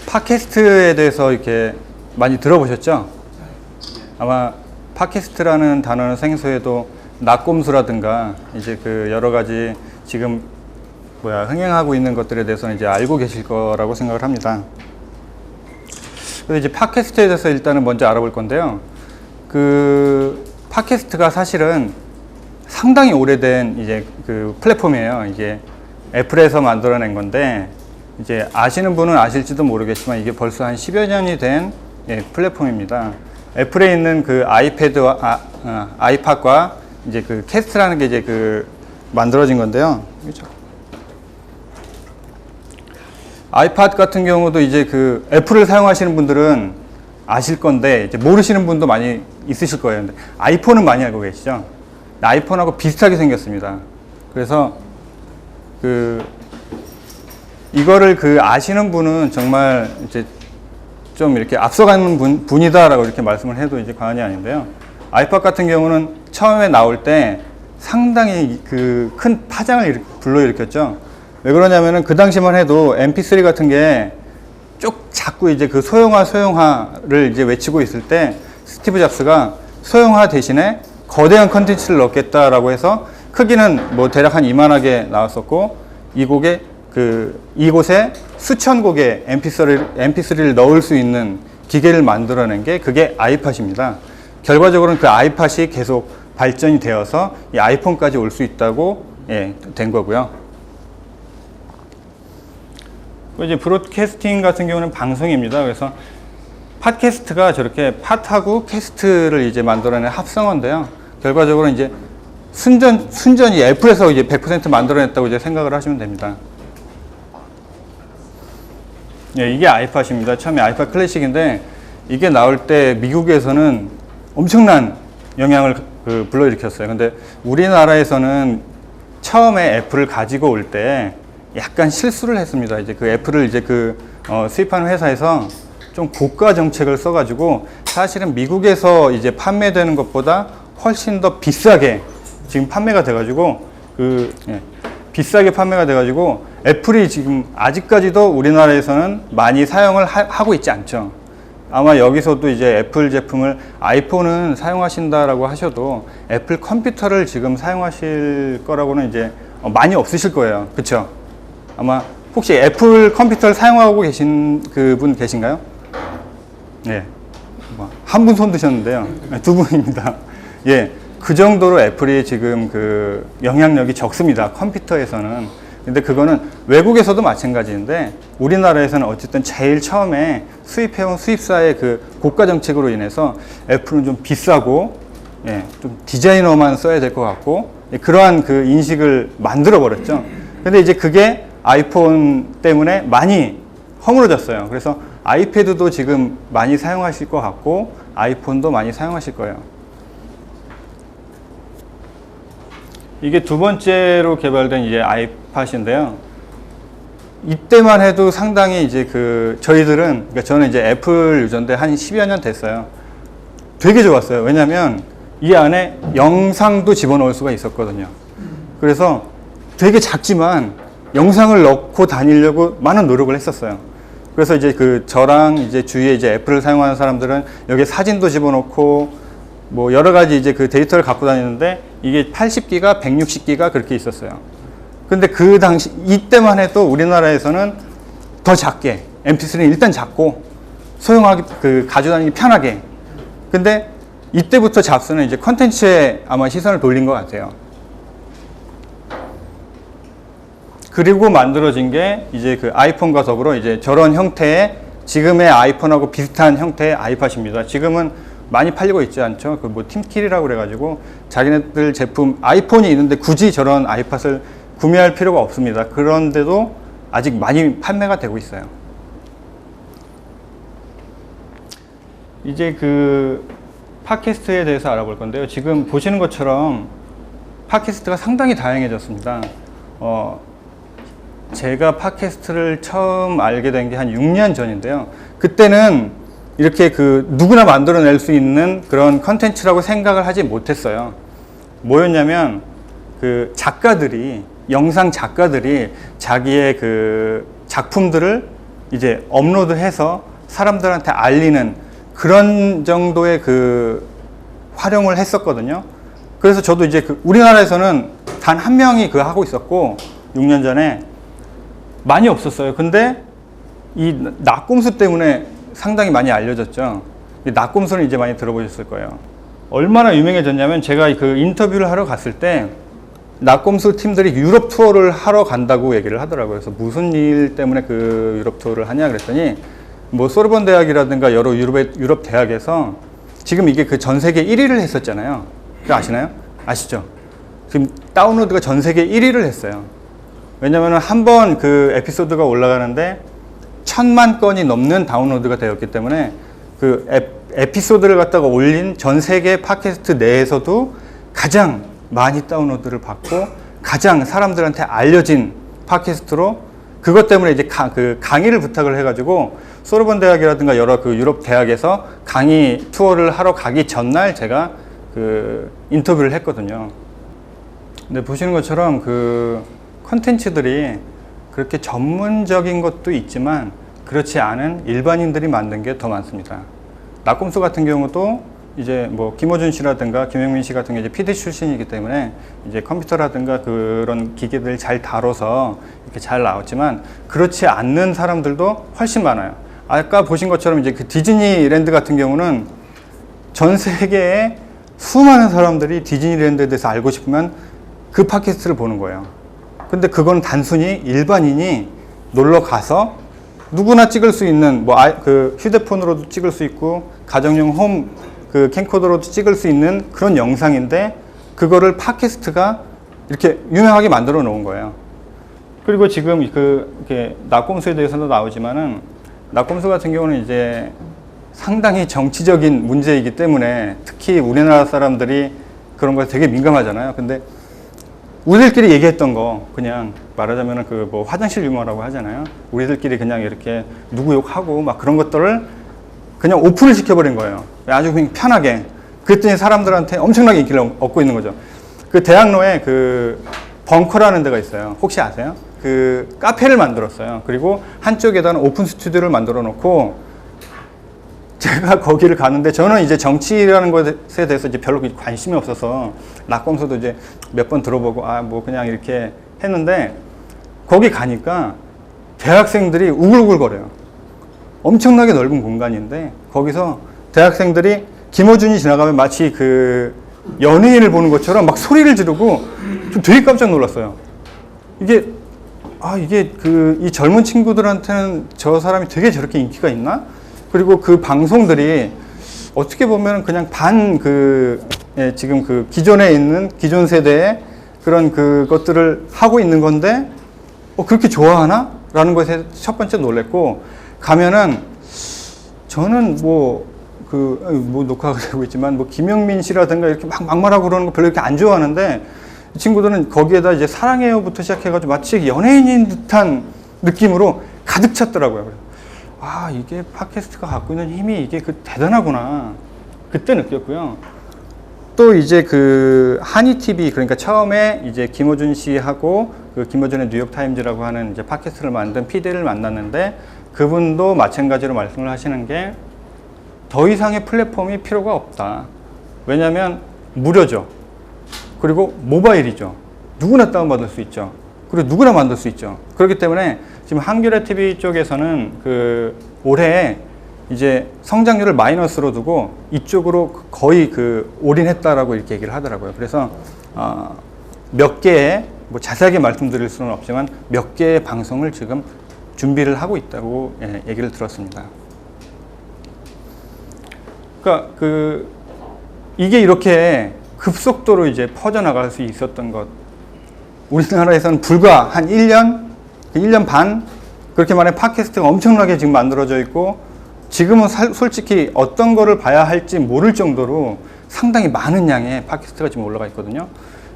팟캐스트에 대해서 이렇게 많이 들어보셨죠? 아마 팟캐스트라는 단어는 생소해도 낙곰수라든가 이제 그 여러 가지 지금 흥행하고 있는 것들에 대해서는 이제 알고 계실 거라고 생각을 합니다. 그래서 이제 팟캐스트에 대해서 일단은 먼저 알아볼 건데요. 그 팟캐스트가 사실은 상당히 오래된 이제 그 플랫폼이에요. 이게 애플에서 만들어낸 건데 이제 아시는 분은 아실지도 모르겠지만 이게 벌써 한 10여 년이 된 플랫폼입니다. 애플에 있는 그 아이패드와 아이팟과 이제 그 캐스트라는 게 이제 그 만들어진 건데요. 그렇죠? 아이팟 같은 경우도 이제 그 애플을 사용하시는 분들은 아실 건데 이제 모르시는 분도 많이 있으실 거예요. 근데 아이폰은 많이 알고 계시죠? 아이폰하고 비슷하게 생겼습니다. 그래서 그 이거를 그 아시는 분은 정말 이제 좀 이렇게 앞서가는 분이다라고 이렇게 말씀을 해도 이제 과언이 아닌데요. 아이팟 같은 경우는 처음에 나올 때 상당히 그 큰 파장을 불러일으켰죠. 왜 그러냐면은 그 당시만 해도 MP3 같은 게 쭉 자꾸 이제 그 소형화를 이제 외치고 있을 때 스티브 잡스가 소형화 대신에 거대한 컨텐츠를 넣겠다라고 해서 크기는 뭐 대략 한 이만하게 나왔었고 이곳에 수천 곡의 MP3를 넣을 수 있는 기계를 만들어낸 게 그게 아이팟입니다. 결과적으로는 그 아이팟이 계속 발전이 되어서 이 아이폰까지 올 수 있다고 된 거고요. 이제 브로드캐스팅 같은 경우는 방송입니다. 그래서 팟캐스트가 저렇게 팟하고 캐스트를 이제 만들어낸 합성어인데요. 결과적으로 이제 순전히 애플에서 이제 100% 만들어냈다고 이제 생각을 하시면 됩니다. 이게 아이팟입니다. 처음에 아이팟 클래식인데 이게 나올 때 미국에서는 엄청난 영향을 불러일으켰어요. 근데 우리나라에서는 처음에 애플을 가지고 올 때 약간 실수를 했습니다. 이제 그 애플을 이제 수입하는 회사에서 좀 고가 정책을 써가지고 사실은 미국에서 이제 판매되는 것보다 훨씬 더 비싸게 지금 판매가 돼가지고 비싸게 판매가 돼가지고 애플이 지금 아직까지도 우리나라에서는 많이 사용을 하고 있지 않죠. 아마 여기서도 이제 애플 제품을 아이폰은 사용하신다라고 하셔도 애플 컴퓨터를 지금 사용하실 거라고는 이제 많이 없으실 거예요. 그쵸? 아마 혹시 애플 컴퓨터를 사용하고 계신 그분 계신가요? 네. 한 분 손 드셨는데요. 두 분입니다. 예. 그 정도로 애플이 지금 그 영향력이 적습니다. 컴퓨터에서는. 근데 그거는 외국에서도 마찬가지인데 우리나라에서는 어쨌든 제일 처음에 수입해온 수입사의 그 고가 정책으로 인해서 애플은 좀 비싸고 좀 디자이너만 써야 될 것 같고 그러한 그 인식을 만들어 버렸죠. 근데 이제 그게 아이폰 때문에 많이 허물어졌어요. 그래서 아이패드도 지금 많이 사용하실 것 같고 아이폰도 많이 사용하실 거예요. 이게 두 번째로 개발된 이제 아이팟인데요. 이때만 해도 상당히 이제 저희들은, 그러니까 저는 이제 애플 유저인데 한 10여 년 됐어요. 되게 좋았어요. 왜냐면 이 안에 영상도 집어넣을 수가 있었거든요. 그래서 되게 작지만 영상을 넣고 다니려고 많은 노력을 했었어요. 그래서 이제 저랑 이제 주위에 이제 애플을 사용하는 사람들은 여기에 사진도 집어넣고 뭐 여러 가지 이제 그 데이터를 갖고 다니는데 이게 80기가, 160기가 그렇게 있었어요. 근데 그 당시, 이때만 해도 우리나라에서는 더 작게, MP3는 일단 작고 소형하게, 가져다니기 편하게. 근데 이때부터 잡스는 이제 컨텐츠에 아마 시선을 돌린 것 같아요. 그리고 만들어진 게 이제 그 아이폰과 더불어 이제 저런 형태의 지금의 아이폰하고 비슷한 형태의 아이팟입니다. 지금은 많이 팔리고 있지 않죠? 뭐 팀킬이라고 그래가지고 자기네들 제품 아이폰이 있는데 굳이 저런 아이팟을 구매할 필요가 없습니다. 그런데도 아직 많이 판매가 되고 있어요. 이제 팟캐스트에 대해서 알아볼 건데요. 지금 보시는 것처럼 팟캐스트가 상당히 다양해졌습니다. 제가 팟캐스트를 처음 알게 된 게 한 6년 전인데요. 그때는 이렇게 누구나 만들어낼 수 있는 그런 컨텐츠라고 생각을 하지 못했어요. 뭐였냐면 영상 작가들이 자기의 작품들을 이제 업로드해서 사람들한테 알리는 그런 정도의 그 활용을 했었거든요. 그래서 저도 이제 우리나라에서는 단 한 명이 그 하고 있었고 6년 전에 많이 없었어요. 근데 이 낙곰수 때문에 상당히 많이 알려졌죠. 이 낙곰수는 이제 많이 들어보셨을 거예요. 얼마나 유명해졌냐면 제가 그 인터뷰를 하러 갔을 때 낙곰수 팀들이 유럽 투어를 하러 간다고 얘기를 하더라고요. 그래서 무슨 일 때문에 그 유럽 투어를 하냐 그랬더니 뭐 소르본 대학이라든가 여러 유럽 대학에서 지금 이게 그 전 세계 1위를 했었잖아요. 그거 아시나요? 아시죠? 지금 다운로드가 전 세계 1위를 했어요. 왜냐면은 한 번 그 에피소드가 올라가는데 1000만 건이 넘는 다운로드가 되었기 때문에 그 에피소드를 갖다가 올린 전 세계 팟캐스트 내에서도 가장 많이 다운로드를 받고 가장 사람들한테 알려진 팟캐스트로 그것 때문에 이제 강의를 부탁을 해가지고 소르본 대학이라든가 여러 그 유럽 대학에서 강의 투어를 하러 가기 전날 제가 그 인터뷰를 했거든요. 근데 보시는 것처럼 그 컨텐츠들이 그렇게 전문적인 것도 있지만 그렇지 않은 일반인들이 만든 게 더 많습니다. 낙곰수 같은 경우도 이제 뭐 김호준 씨라든가 김영민 씨 같은 게 이제 PD 출신이기 때문에 이제 컴퓨터라든가 그런 기계들 잘 다뤄서 이렇게 잘 나왔지만 그렇지 않는 사람들도 훨씬 많아요. 아까 보신 것처럼 이제 그 디즈니랜드 같은 경우는 전 세계에 수많은 사람들이 디즈니랜드에 대해서 알고 싶으면 그 팟캐스트를 보는 거예요. 근데 그건 단순히 일반인이 놀러 가서 누구나 찍을 수 있는 그 휴대폰으로도 찍을 수 있고 가정용 홈 그 캠코더로도 찍을 수 있는 그런 영상인데 그거를 팟캐스트가 이렇게 유명하게 만들어 놓은 거예요. 그리고 지금 이렇게 낙곰수에 대해서도 나오지만은 낙곰수 같은 경우는 이제 상당히 정치적인 문제이기 때문에 특히 우리나라 사람들이 그런 거에 되게 민감하잖아요. 근데 우리들끼리 얘기했던 거 그냥 말하자면은 그 뭐 화장실 유머라고 하잖아요. 우리들끼리 그냥 이렇게 누구 욕하고 막 그런 것들을 그냥 오픈을 시켜버린 거예요. 아주 그냥 편하게. 그랬더니 사람들한테 엄청나게 인기를 얻고 있는 거죠. 그 대학로에 그 벙커라는 데가 있어요. 혹시 아세요? 그 카페를 만들었어요. 그리고 한쪽에다는 오픈 스튜디오를 만들어 놓고 제가 거기를 가는데 저는 이제 정치라는 것에 대해서 이제 별로 관심이 없어서 낙곰수도 이제 몇 번 들어보고 뭐 그냥 이렇게 했는데 거기 가니까 대학생들이 우글우글거려요. 엄청나게 넓은 공간인데 거기서 대학생들이 김어준이 지나가면 마치 그 연예인을 보는 것처럼 막 소리를 지르고 좀 되게 깜짝 놀랐어요. 이게 이 젊은 친구들한테는 저 사람이 되게 저렇게 인기가 있나? 그리고 그 방송들이 어떻게 보면 그냥 지금 그 기존에 있는 기존 세대의 그런 그것들을 하고 있는 건데 그렇게 좋아하나? 라는 것에 첫 번째 놀랬고 가면은 저는 녹화가 되고 있지만 김영민 씨라든가 이렇게 막 막말하고 그러는 거 별로 이렇게 안 좋아하는데 이 친구들은 거기에다 이제 사랑해요부터 시작해가지고 마치 연예인인 듯한 느낌으로 가득 찼더라고요. 이게 팟캐스트가 갖고 있는 힘이 이게 대단하구나. 그때 느꼈고요. 또 이제 그 한이TV 그러니까 처음에 이제 김어준 씨하고 그 김어준의 뉴욕타임즈라고 하는 이제 팟캐스트를 만든 PD를 만났는데 그분도 마찬가지로 말씀을 하시는 게 더 이상의 플랫폼이 필요가 없다. 왜냐하면 무료죠. 그리고 모바일이죠. 누구나 다운받을 수 있죠. 그리고 누구나 만들 수 있죠. 그렇기 때문에 지금 한겨레 TV 쪽에서는 올해 이제 성장률을 마이너스로 두고 이쪽으로 거의 올인했다라고 이렇게 얘기를 하더라고요. 그래서 몇 개의 자세하게 말씀드릴 수는 없지만 몇 개의 방송을 지금 준비를 하고 있다고 얘기를 들었습니다. 그러니까 이게 이렇게 급속도로 이제 퍼져나갈 수 있었던 것. 우리나라에서는 불과 한 1년 반 그렇게 만에 팟캐스트가 엄청나게 지금 만들어져 있고 지금은 솔직히 어떤 거를 봐야 할지 모를 정도로 상당히 많은 양의 팟캐스트가 지금 올라가 있거든요.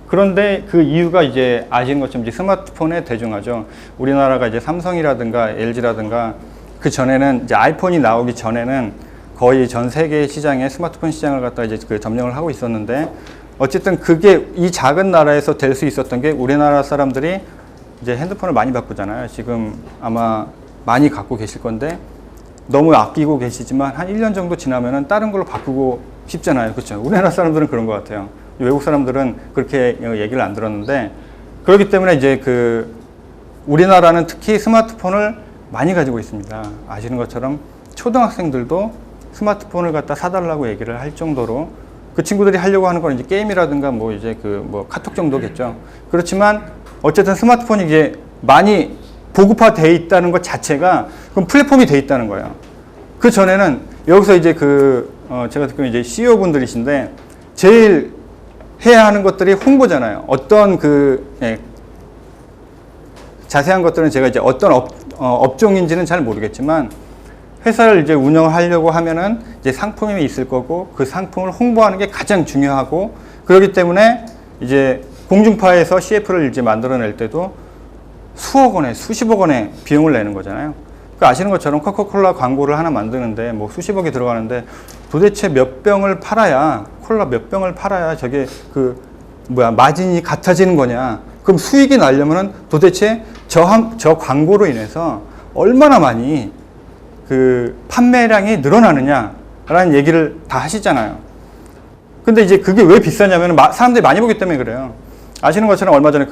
그런데 그 이유가 이제 아시는 것처럼 이제 스마트폰의 대중화죠. 우리나라가 이제 삼성이라든가 LG라든가 그 전에는 이제 아이폰이 나오기 전에는 거의 전 세계 시장에 스마트폰 시장을 갖다 이제 점령을 하고 있었는데 어쨌든 그게 이 작은 나라에서 될 수 있었던 게 우리나라 사람들이 이제 핸드폰을 많이 바꾸잖아요. 지금 아마 많이 갖고 계실 건데 너무 아끼고 계시지만 한 1년 정도 지나면은 다른 걸로 바꾸고 싶잖아요. 그렇죠? 우리나라 사람들은 그런 것 같아요. 외국 사람들은 그렇게 얘기를 안 들었는데, 그렇기 때문에 이제 우리나라는 특히 스마트폰을 많이 가지고 있습니다. 아시는 것처럼 초등학생들도 스마트폰을 갖다 사달라고 얘기를 할 정도로, 그 친구들이 하려고 하는 건 이제 게임이라든가 뭐 이제 카톡 정도겠죠. 그렇지만 어쨌든 스마트폰이 이제 많이 보급화되어 있다는 것 자체가 그럼 플랫폼이 되어 있다는 거예요. 그 전에는 여기서 이제 제가 듣기로는 이제 CEO 분들이신데 제일 해야 하는 것들이 홍보잖아요. 어떤 자세한 것들은 제가 이제 어떤 업종인지는 잘 모르겠지만 회사를 이제 운영을 하려고 하면은 이제 상품이 있을 거고 그 상품을 홍보하는 게 가장 중요하고, 그렇기 때문에 이제 공중파에서 CF를 이제 만들어낼 때도 수억 원에 수십억 원의 비용을 내는 거잖아요. 그 아시는 것처럼 코카콜라 광고를 하나 만드는데 뭐 수십억이 들어가는데 도대체 몇 병을 팔아야, 콜라 몇 병을 팔아야 저게 마진이 같아지는 거냐. 그럼 수익이 나려면은 도대체 저 광고로 인해서 얼마나 많이 판매량이 늘어나느냐라는 얘기를 다 하시잖아요. 근데 이제 그게 왜 비싸냐면 사람들이 많이 보기 때문에 그래요. 아시는 것처럼 얼마 전에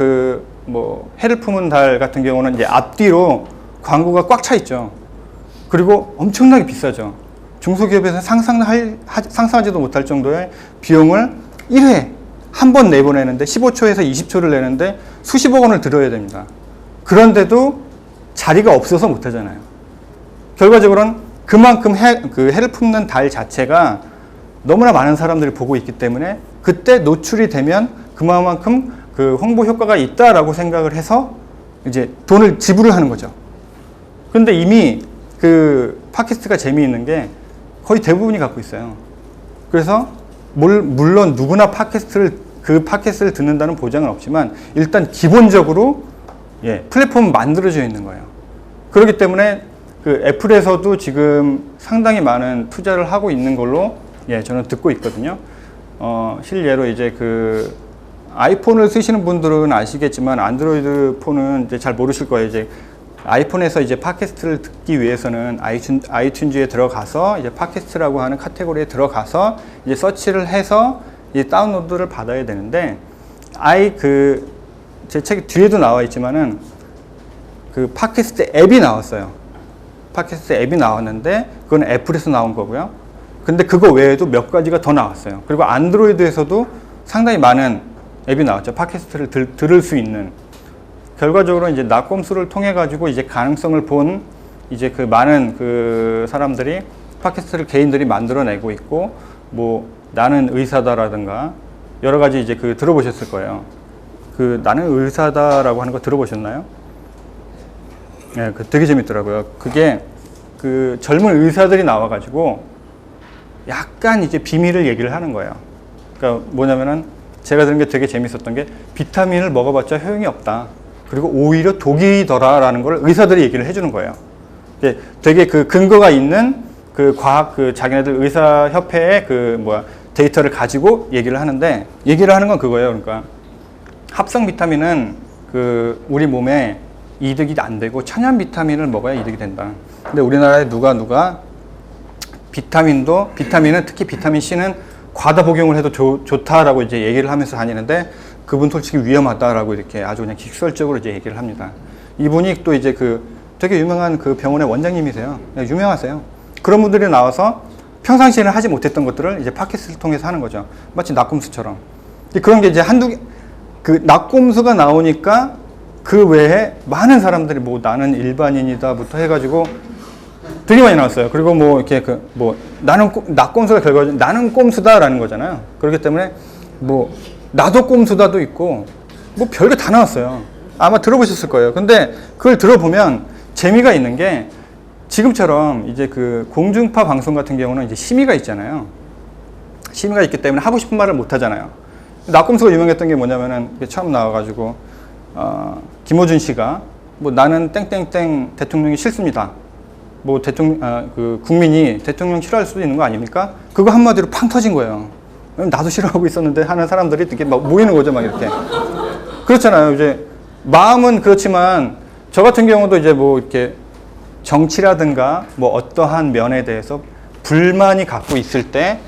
해를 품은 달 같은 경우는 이제 앞뒤로 광고가 꽉 차 있죠. 그리고 엄청나게 비싸죠. 중소기업에서 상상하지도 못할 정도의 비용을 1회 한 번 내보내는데 15초에서 20초를 내는데 수십억 원을 들여야 됩니다. 그런데도 자리가 없어서 못하잖아요. 결과적으로는 그만큼 해를 품는 달 자체가 너무나 많은 사람들이 보고 있기 때문에 그때 노출이 되면 그만큼 홍보 효과가 있다라고 생각을 해서 이제 돈을 지불을 하는 거죠. 근데 이미 팟캐스트가 재미있는 게 거의 대부분이 갖고 있어요. 그래서 물론 누구나 팟캐스트를 듣는다는 보장은 없지만 일단 기본적으로 플랫폼은 만들어져 있는 거예요. 그렇기 때문에 애플에서도 지금 상당히 많은 투자를 하고 있는 걸로 저는 듣고 있거든요. 실례로 이제 아이폰을 쓰시는 분들은 아시겠지만 안드로이드 폰은 이제 잘 모르실 거예요. 이제 아이폰에서 이제 팟캐스트를 듣기 위해서는 아이튠즈에 들어가서 이제 팟캐스트라고 하는 카테고리에 들어가서 이제 서치를 해서 이제 다운로드를 받아야 되는데, 제 책 뒤에도 나와 있지만은 팟캐스트 앱이 나왔어요. 팟캐스트 앱이 나왔는데 그건 애플에서 나온 거고요. 근데 그거 외에도 몇 가지가 더 나왔어요. 그리고 안드로이드에서도 상당히 많은 앱이 나왔죠. 팟캐스트를 들을 수 있는. 결과적으로 이제 낙곰수를 통해 가지고 이제 가능성을 본 이제 많은 사람들이 팟캐스트를 개인들이 만들어내고 있고, 뭐 나는 의사다라든가 여러 가지 이제 들어보셨을 거예요. 나는 의사다라고 하는 거 들어보셨나요? 네, 되게 재밌더라고요. 그게 젊은 의사들이 나와가지고 약간 이제 비밀을 얘기를 하는 거예요. 그러니까 뭐냐면은 제가 들은 게 되게 재밌었던 게 비타민을 먹어봤자 효용이 없다. 그리고 오히려 독이더라라는 걸 의사들이 얘기를 해주는 거예요. 되게 근거가 있는 과학 자기네들 의사협회의 데이터를 가지고 얘기를 하는데, 얘기를 하는 건 그거예요. 그러니까 합성 비타민은 우리 몸에 이득이 안 되고 천연 비타민을 먹어야 이득이 된다. 근데 우리나라에 누가 비타민은 특히 비타민 C는 과다 복용을 해도 좋다라고 이제 얘기를 하면서 다니는데, 그분 솔직히 위험하다라고 이렇게 아주 그냥 직설적으로 이제 얘기를 합니다. 이분이 또 이제 되게 유명한 병원의 원장님이세요. 유명하세요. 그런 분들이 나와서 평상시에는 하지 못했던 것들을 이제 팟캐스트를 통해서 하는 거죠. 마치 낙곰수처럼. 그런 게 이제 낙곰수가 나오니까 그 외에 많은 사람들이 나는 일반인이다부터 해가지고 되게 많이 나왔어요. 그리고 나는 낙곰수가 결과적으로 나는 꼼수다라는 거잖아요. 그렇기 때문에 나도 꼼수다도 있고 별게 다 나왔어요. 아마 들어보셨을 거예요. 근데 그걸 들어보면 재미가 있는 게, 지금처럼 이제 공중파 방송 같은 경우는 이제 심의가 있잖아요. 심의가 있기 때문에 하고 싶은 말을 못 하잖아요. 낙곰수가 유명했던 게 뭐냐면은 처음 나와가지고 김어준 씨가 나는 땡땡땡 대통령이 싫습니다. 국민이 대통령 싫어할 수도 있는 거 아닙니까? 그거 한마디로 팡 터진 거예요. 나도 싫어하고 있었는데 하는 사람들이 이렇게 모이는 거죠, 이렇게. 그렇잖아요. 이제 마음은 그렇지만 저 같은 경우도 이제 이렇게 정치라든가 뭐 어떠한 면에 대해서 불만이 갖고 있을 때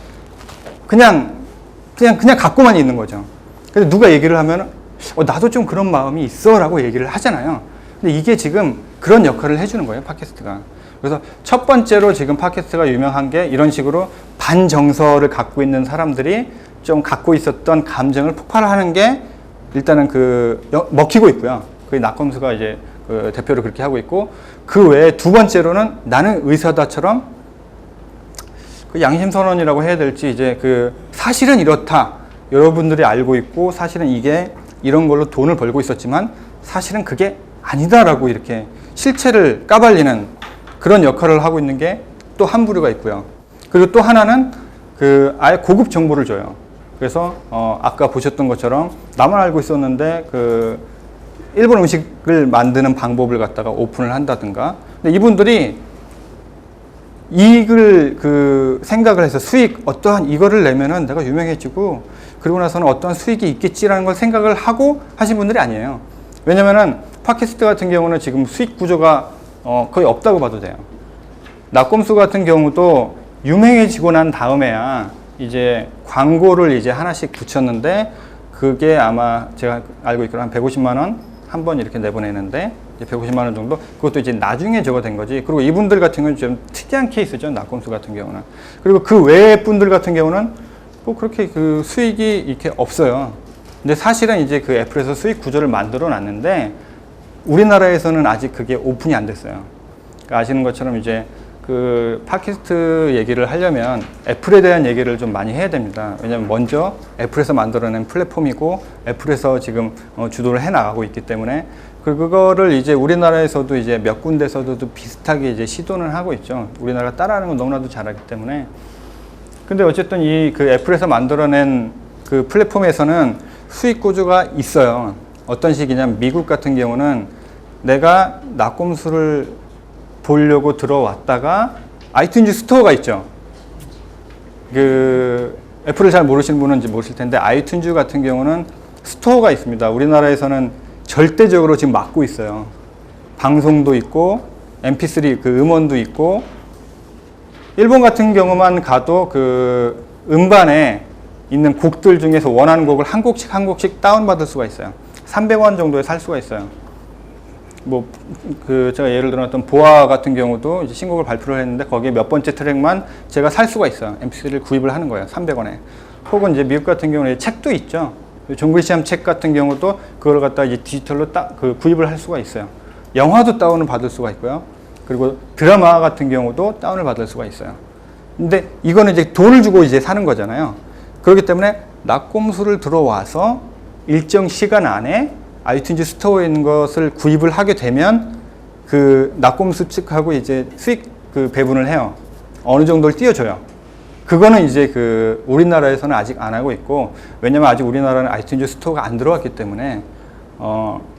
그냥 갖고만 있는 거죠. 근데 누가 얘기를 하면 나도 좀 그런 마음이 있어 라고 얘기를 하잖아요. 근데 이게 지금 그런 역할을 해주는 거예요, 팟캐스트가. 그래서 첫 번째로 지금 팟캐스트가 유명한 게 이런 식으로 반정서를 갖고 있는 사람들이 좀 갖고 있었던 감정을 폭발하는 게 일단은 먹히고 있고요. 그 낙검수가 이제 그 대표로 그렇게 하고 있고, 그 외에 두 번째로는 나는 의사다처럼 그 양심선언이라고 해야 될지 이제 사실은 이렇다. 여러분들이 알고 있고 사실은 이게 이런 걸로 돈을 벌고 있었지만 사실은 그게 아니다라고 이렇게 실체를 까발리는 그런 역할을 하고 있는 게 또 한 부류가 있고요. 그리고 또 하나는 아예 고급 정보를 줘요. 그래서 아까 보셨던 것처럼 나만 알고 있었는데 일본 음식을 만드는 방법을 갖다가 오픈을 한다든가. 근데 이분들이 이익을 생각을 해서 어떠한 이거를 내면은 내가 유명해지고 그리고 나서는 어떠한 수익이 있겠지라는 걸 생각을 하고 하신 분들이 아니에요. 왜냐면은 팟캐스트 같은 경우는 지금 수익 구조가 거의 없다고 봐도 돼요. 낙검수 같은 경우도 유명해지고 난 다음에야 이제 광고를 이제 하나씩 붙였는데, 그게 아마 제가 알고 있기로 한 150만 원 한 번 이렇게 내보내는데, 이제 150만 원 정도, 그것도 이제 나중에 저거 된 거지. 그리고 이분들 같은 경우는 좀 특이한 케이스죠, 낙검수 같은 경우는. 그리고 그 외의 분들 같은 경우는 뭐 그렇게 수익이 이렇게 없어요. 근데 사실은 이제 애플에서 수익 구조를 만들어 놨는데 우리나라에서는 아직 그게 오픈이 안 됐어요. 그러니까 아시는 것처럼 이제 팟캐스트 얘기를 하려면 애플에 대한 얘기를 좀 많이 해야 됩니다. 왜냐면 먼저 애플에서 만들어낸 플랫폼이고 애플에서 지금 주도를 해 나가고 있기 때문에, 그거를 이제 우리나라에서도 이제 몇 군데서도 비슷하게 이제 시도는 하고 있죠. 우리나라가 따라하는 건 너무나도 잘하기 때문에. 근데 어쨌든 애플에서 만들어낸 플랫폼에서는 수익 구조가 있어요. 어떤 식이냐면 미국 같은 경우는 내가 낙검수를 보려고 들어왔다가 아이튠즈 스토어가 있죠. 애플을 잘 모르시는 분은 이제 모르실 텐데 아이튠즈 같은 경우는 스토어가 있습니다. 우리나라에서는 절대적으로 지금 막고 있어요. 방송도 있고 mp3 음원도 있고, 일본 같은 경우만 가도 음반에 있는 곡들 중에서 원하는 곡을 한 곡씩 다운받을 수가 있어요. 300원 정도에 살 수가 있어요. 제가 예를 들었던 보아 같은 경우도 이제 신곡을 발표를 했는데 거기에 몇 번째 트랙만 제가 살 수가 있어요. mp3를 구입을 하는 거예요. 300원에. 혹은 이제 미국 같은 경우는 책도 있죠. 종글시암 책 같은 경우도 그걸 갖다 이제 디지털로 구입을 할 수가 있어요. 영화도 다운을 받을 수가 있고요. 그리고 드라마 같은 경우도 다운을 받을 수가 있어요. 근데 이거는 이제 돈을 주고 이제 사는 거잖아요. 그렇기 때문에 낙검수를 들어와서 일정 시간 안에 아이튠즈 스토어에 있는 것을 구입을 하게 되면 낙검수 측하고 이제 수익 배분을 해요. 어느 정도를 띄워줘요. 그거는 이제 우리나라에서는 아직 안 하고 있고, 왜냐면 아직 우리나라는 아이튠즈 스토어가 안 들어왔기 때문에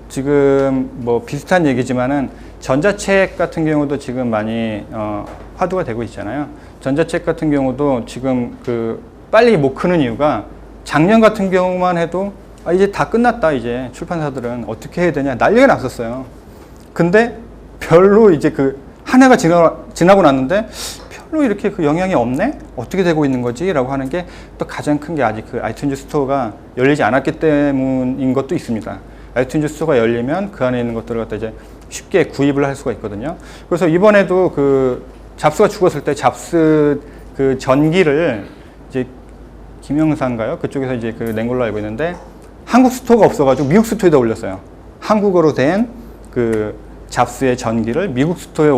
지금 비슷한 얘기지만은 전자책 같은 경우도 지금 많이 화두가 되고 있잖아요. 전자책 같은 경우도 지금 빨리 못 크는 이유가, 작년 같은 경우만 해도 이제 다 끝났다, 이제 출판사들은 어떻게 해야 되냐 난리가 났었어요. 근데 별로 이제 한 해가 지나고 났는데 별로 이렇게 영향이 없네? 어떻게 되고 있는 거지? 라고 하는 게 또 가장 큰 게 아직 아이튠즈 스토어가 열리지 않았기 때문인 것도 있습니다. 아이튠즈 스토어가 열리면 그 안에 있는 것들을 갖다 이제 쉽게 구입을 할 수가 있거든요. 그래서 이번에도 잡스가 죽었을 때 잡스 전기를 이제 김영사인가요? 그쪽에서 이제 낸 걸로 알고 있는데, 한국 스토어가 없어가지고 미국 스토어에다 올렸어요. 한국어로 된 잡스의 전기를 미국 스토어에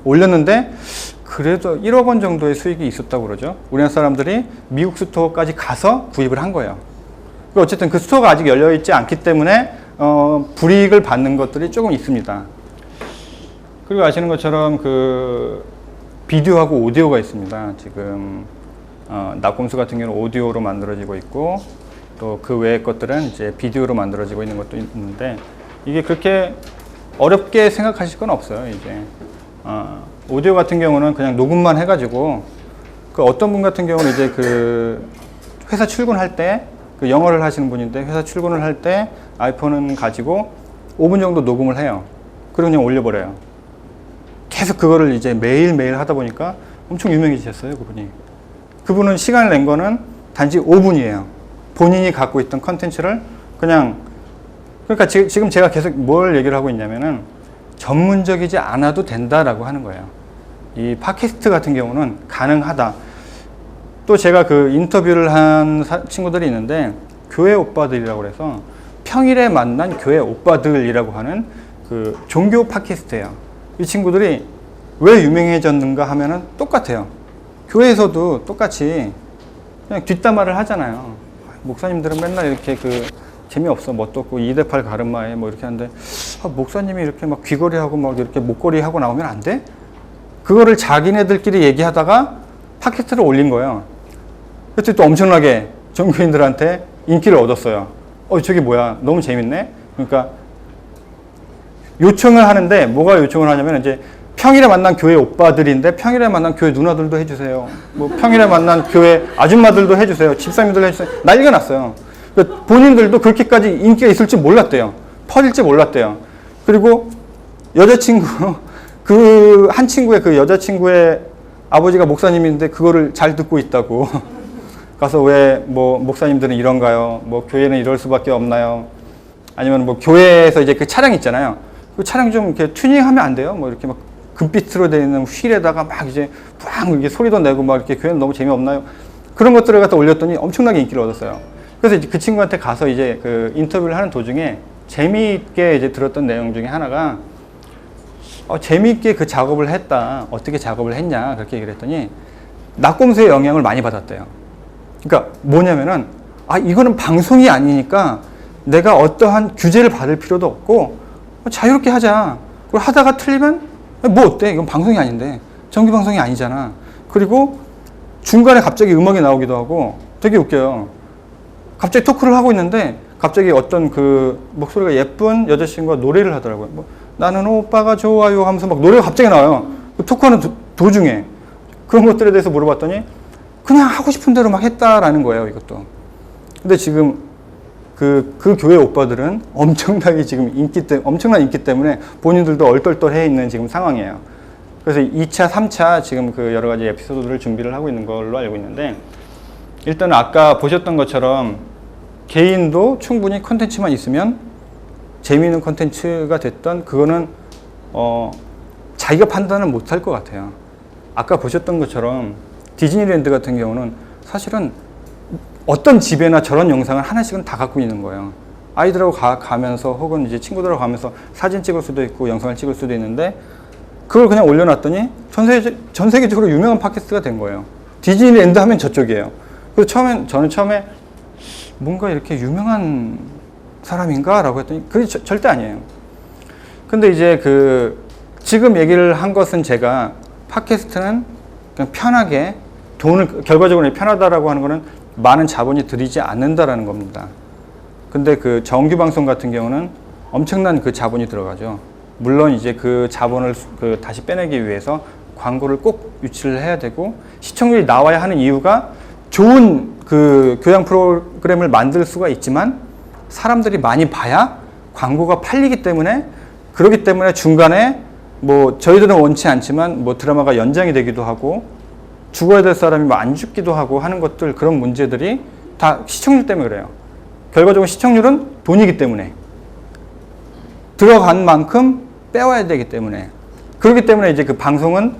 올렸는데 그래도 1억 원 정도의 수익이 있었다고 그러죠. 우리나라 사람들이 미국 스토어까지 가서 구입을 한 거예요. 어쨌든 그 스토어가 아직 열려있지 않기 때문에 불이익을 받는 것들이 조금 있습니다. 그리고 아시는 것처럼 비디오하고 오디오가 있습니다. 지금 낙검수 같은 경우는 오디오로 만들어지고 있고, 또 그 외의 것들은 이제 비디오로 만들어지고 있는 것도 있는데, 이게 그렇게 어렵게 생각하실 건 없어요. 이제 오디오 같은 경우는 그냥 녹음만 해가지고, 어떤 분 같은 경우는 이제 회사 출근할 때, 영어를 하시는 분인데 회사 출근을 할 때 아이폰은 가지고 5분 정도 녹음을 해요. 그리고 그냥 올려버려요. 계속 그거를 이제 매일매일 하다 보니까 엄청 유명해지셨어요, 그분이. 그분은 시간을 낸 거는 단지 5분이에요. 본인이 갖고 있던 컨텐츠를 그냥, 그러니까 지금 제가 계속 뭘 얘기를 하고 있냐면은 전문적이지 않아도 된다라고 하는 거예요. 이 팟캐스트 같은 경우는 가능하다. 또 제가 그 인터뷰를 한 친구들이 있는데 교회 오빠들이라고 그래서 평일에 만난 교회 오빠들이라고 하는 그 종교 팟캐스트예요. 이 친구들이 왜 유명해졌는가 하면은 똑같아요. 교회에서도 똑같이 그냥 뒷담화를 하잖아요. 목사님들은 맨날 이렇게 그 재미없어, 뭣도 없고 2대8 가르마에 뭐 이렇게 하는데 목사님이 이렇게 막 귀걸이하고 막 이렇게 목걸이하고 나오면 안 돼? 그거를 자기네들끼리 얘기하다가 팟캐스트를 올린 거예요. 그때 또 엄청나게 종교인들한테 인기를 얻었어요. 저게 뭐야? 너무 재밌네? 그러니까 요청을 하는데 뭐가 요청을 하냐면 이제 평일에 만난 교회 오빠들인데 평일에 만난 교회 누나들도 해주세요. 뭐 평일에 만난 교회 아줌마들도 해주세요. 집사님들 해주세요. 난리가 났어요. 그러니까 본인들도 그렇게까지 인기가 있을 줄 몰랐대요. 퍼질지 몰랐대요. 그리고 여자친구, 그 한 친구의 그 여자친구의 아버지가 목사님인데 그거를 잘 듣고 있다고. 가서 왜 뭐 목사님들은 이런가요? 뭐 교회는 이럴 수밖에 없나요? 아니면 뭐 교회에서 이제 그 차량 있잖아요. 그 차량 좀 이렇게 튜닝하면 안 돼요? 뭐 이렇게 막 금빛으로 되어 있는 휠에다가 막 이제 막 이렇게 소리도 내고 막 이렇게 교회는 너무 재미없나요? 그런 것들을 갖다 올렸더니 엄청나게 인기를 얻었어요. 그래서 이제 그 친구한테 가서 이제 그 인터뷰를 하는 도중에 재미있게 이제 들었던 내용 중에 하나가 재미있게 그 작업을 했다. 어떻게 작업을 했냐. 그렇게 얘기를 했더니 낙곰수의 영향을 많이 받았대요. 그러니까 뭐냐면은 이거는 방송이 아니니까 내가 어떠한 규제를 받을 필요도 없고 자유롭게 하자. 그걸 하다가 틀리면 뭐 어때? 이건 방송이 아닌데. 정규 방송이 아니잖아. 그리고 중간에 갑자기 음악이 나오기도 하고 되게 웃겨요. 갑자기 토크를 하고 있는데 갑자기 어떤 그 목소리가 예쁜 여자친구가 노래를 하더라고요. 뭐, 나는 오빠가 좋아요 하면서 막 노래가 갑자기 나와요. 그 토크하는 도중에. 그런 것들에 대해서 물어봤더니 그냥 하고 싶은 대로 막 했다라는 거예요, 이것도. 근데 지금 그 교회 오빠들은 엄청나게 지금 엄청난 인기 때문에 본인들도 얼떨떨해 있는 지금 상황이에요. 그래서 2차, 3차 지금 그 여러 가지 에피소드를 준비를 하고 있는 걸로 알고 있는데, 일단 아까 보셨던 것처럼 개인도 충분히 컨텐츠만 있으면 재미있는 컨텐츠가 됐던 그거는 자기가 판단을 못할 것 같아요. 아까 보셨던 것처럼 디즈니랜드 같은 경우는 사실은 어떤 집에나 저런 영상을 하나씩은 다 갖고 있는 거예요. 아이들하고 가면서 혹은 이제 친구들하고 가면서 사진 찍을 수도 있고 영상을 찍을 수도 있는데 그걸 그냥 올려놨더니 전 세계적으로 유명한 팟캐스트가 된 거예요. 디즈니랜드 하면 저쪽이에요. 그래서 저는 처음에 뭔가 이렇게 유명한 사람인가? 라고 했더니 그게 절대 아니에요. 근데 이제 지금 얘기를 한 것은 제가 팟캐스트는 그냥 편하게 결과적으로 편하다라고 하는 거는 많은 자본이 들이지 않는다라는 겁니다. 근데 그 정규 방송 같은 경우는 엄청난 그 자본이 들어가죠. 물론 이제 그 자본을 다시 빼내기 위해서 광고를 꼭 유치를 해야 되고 시청률이 나와야 하는 이유가 좋은 그 교양 프로그램을 만들 수가 있지만 사람들이 많이 봐야 광고가 팔리기 때문에 그렇기 때문에 중간에 뭐 저희들은 원치 않지만 뭐 드라마가 연장이 되기도 하고 죽어야 될 사람이 뭐 안 죽기도 하고 하는 것들 그런 문제들이 다 시청률 때문에 그래요. 결과적으로 시청률은 돈이기 때문에 들어간 만큼 빼와야 되기 때문에 그렇기 때문에 이제 그 방송은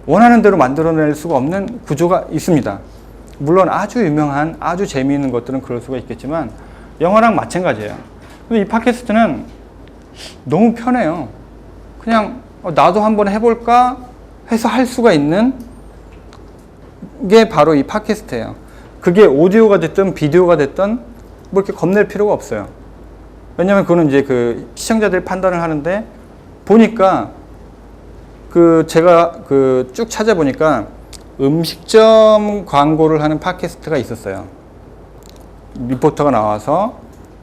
원하는 대로 만들어낼 수가 없는 구조가 있습니다. 물론 아주 유명한 아주 재미있는 것들은 그럴 수가 있겠지만 영화랑 마찬가지예요. 근데 이 팟캐스트는 너무 편해요. 그냥 나도 한번 해볼까 해서 할 수가 있는 게 바로 이 팟캐스트예요. 그게 오디오가 됐든 비디오가 됐든 뭐 이렇게 겁낼 필요가 없어요. 왜냐면 그거는 이제 그 시청자들이 판단을 하는데 보니까 제가 쭉 찾아보니까 음식점 광고를 하는 팟캐스트가 있었어요. 리포터가 나와서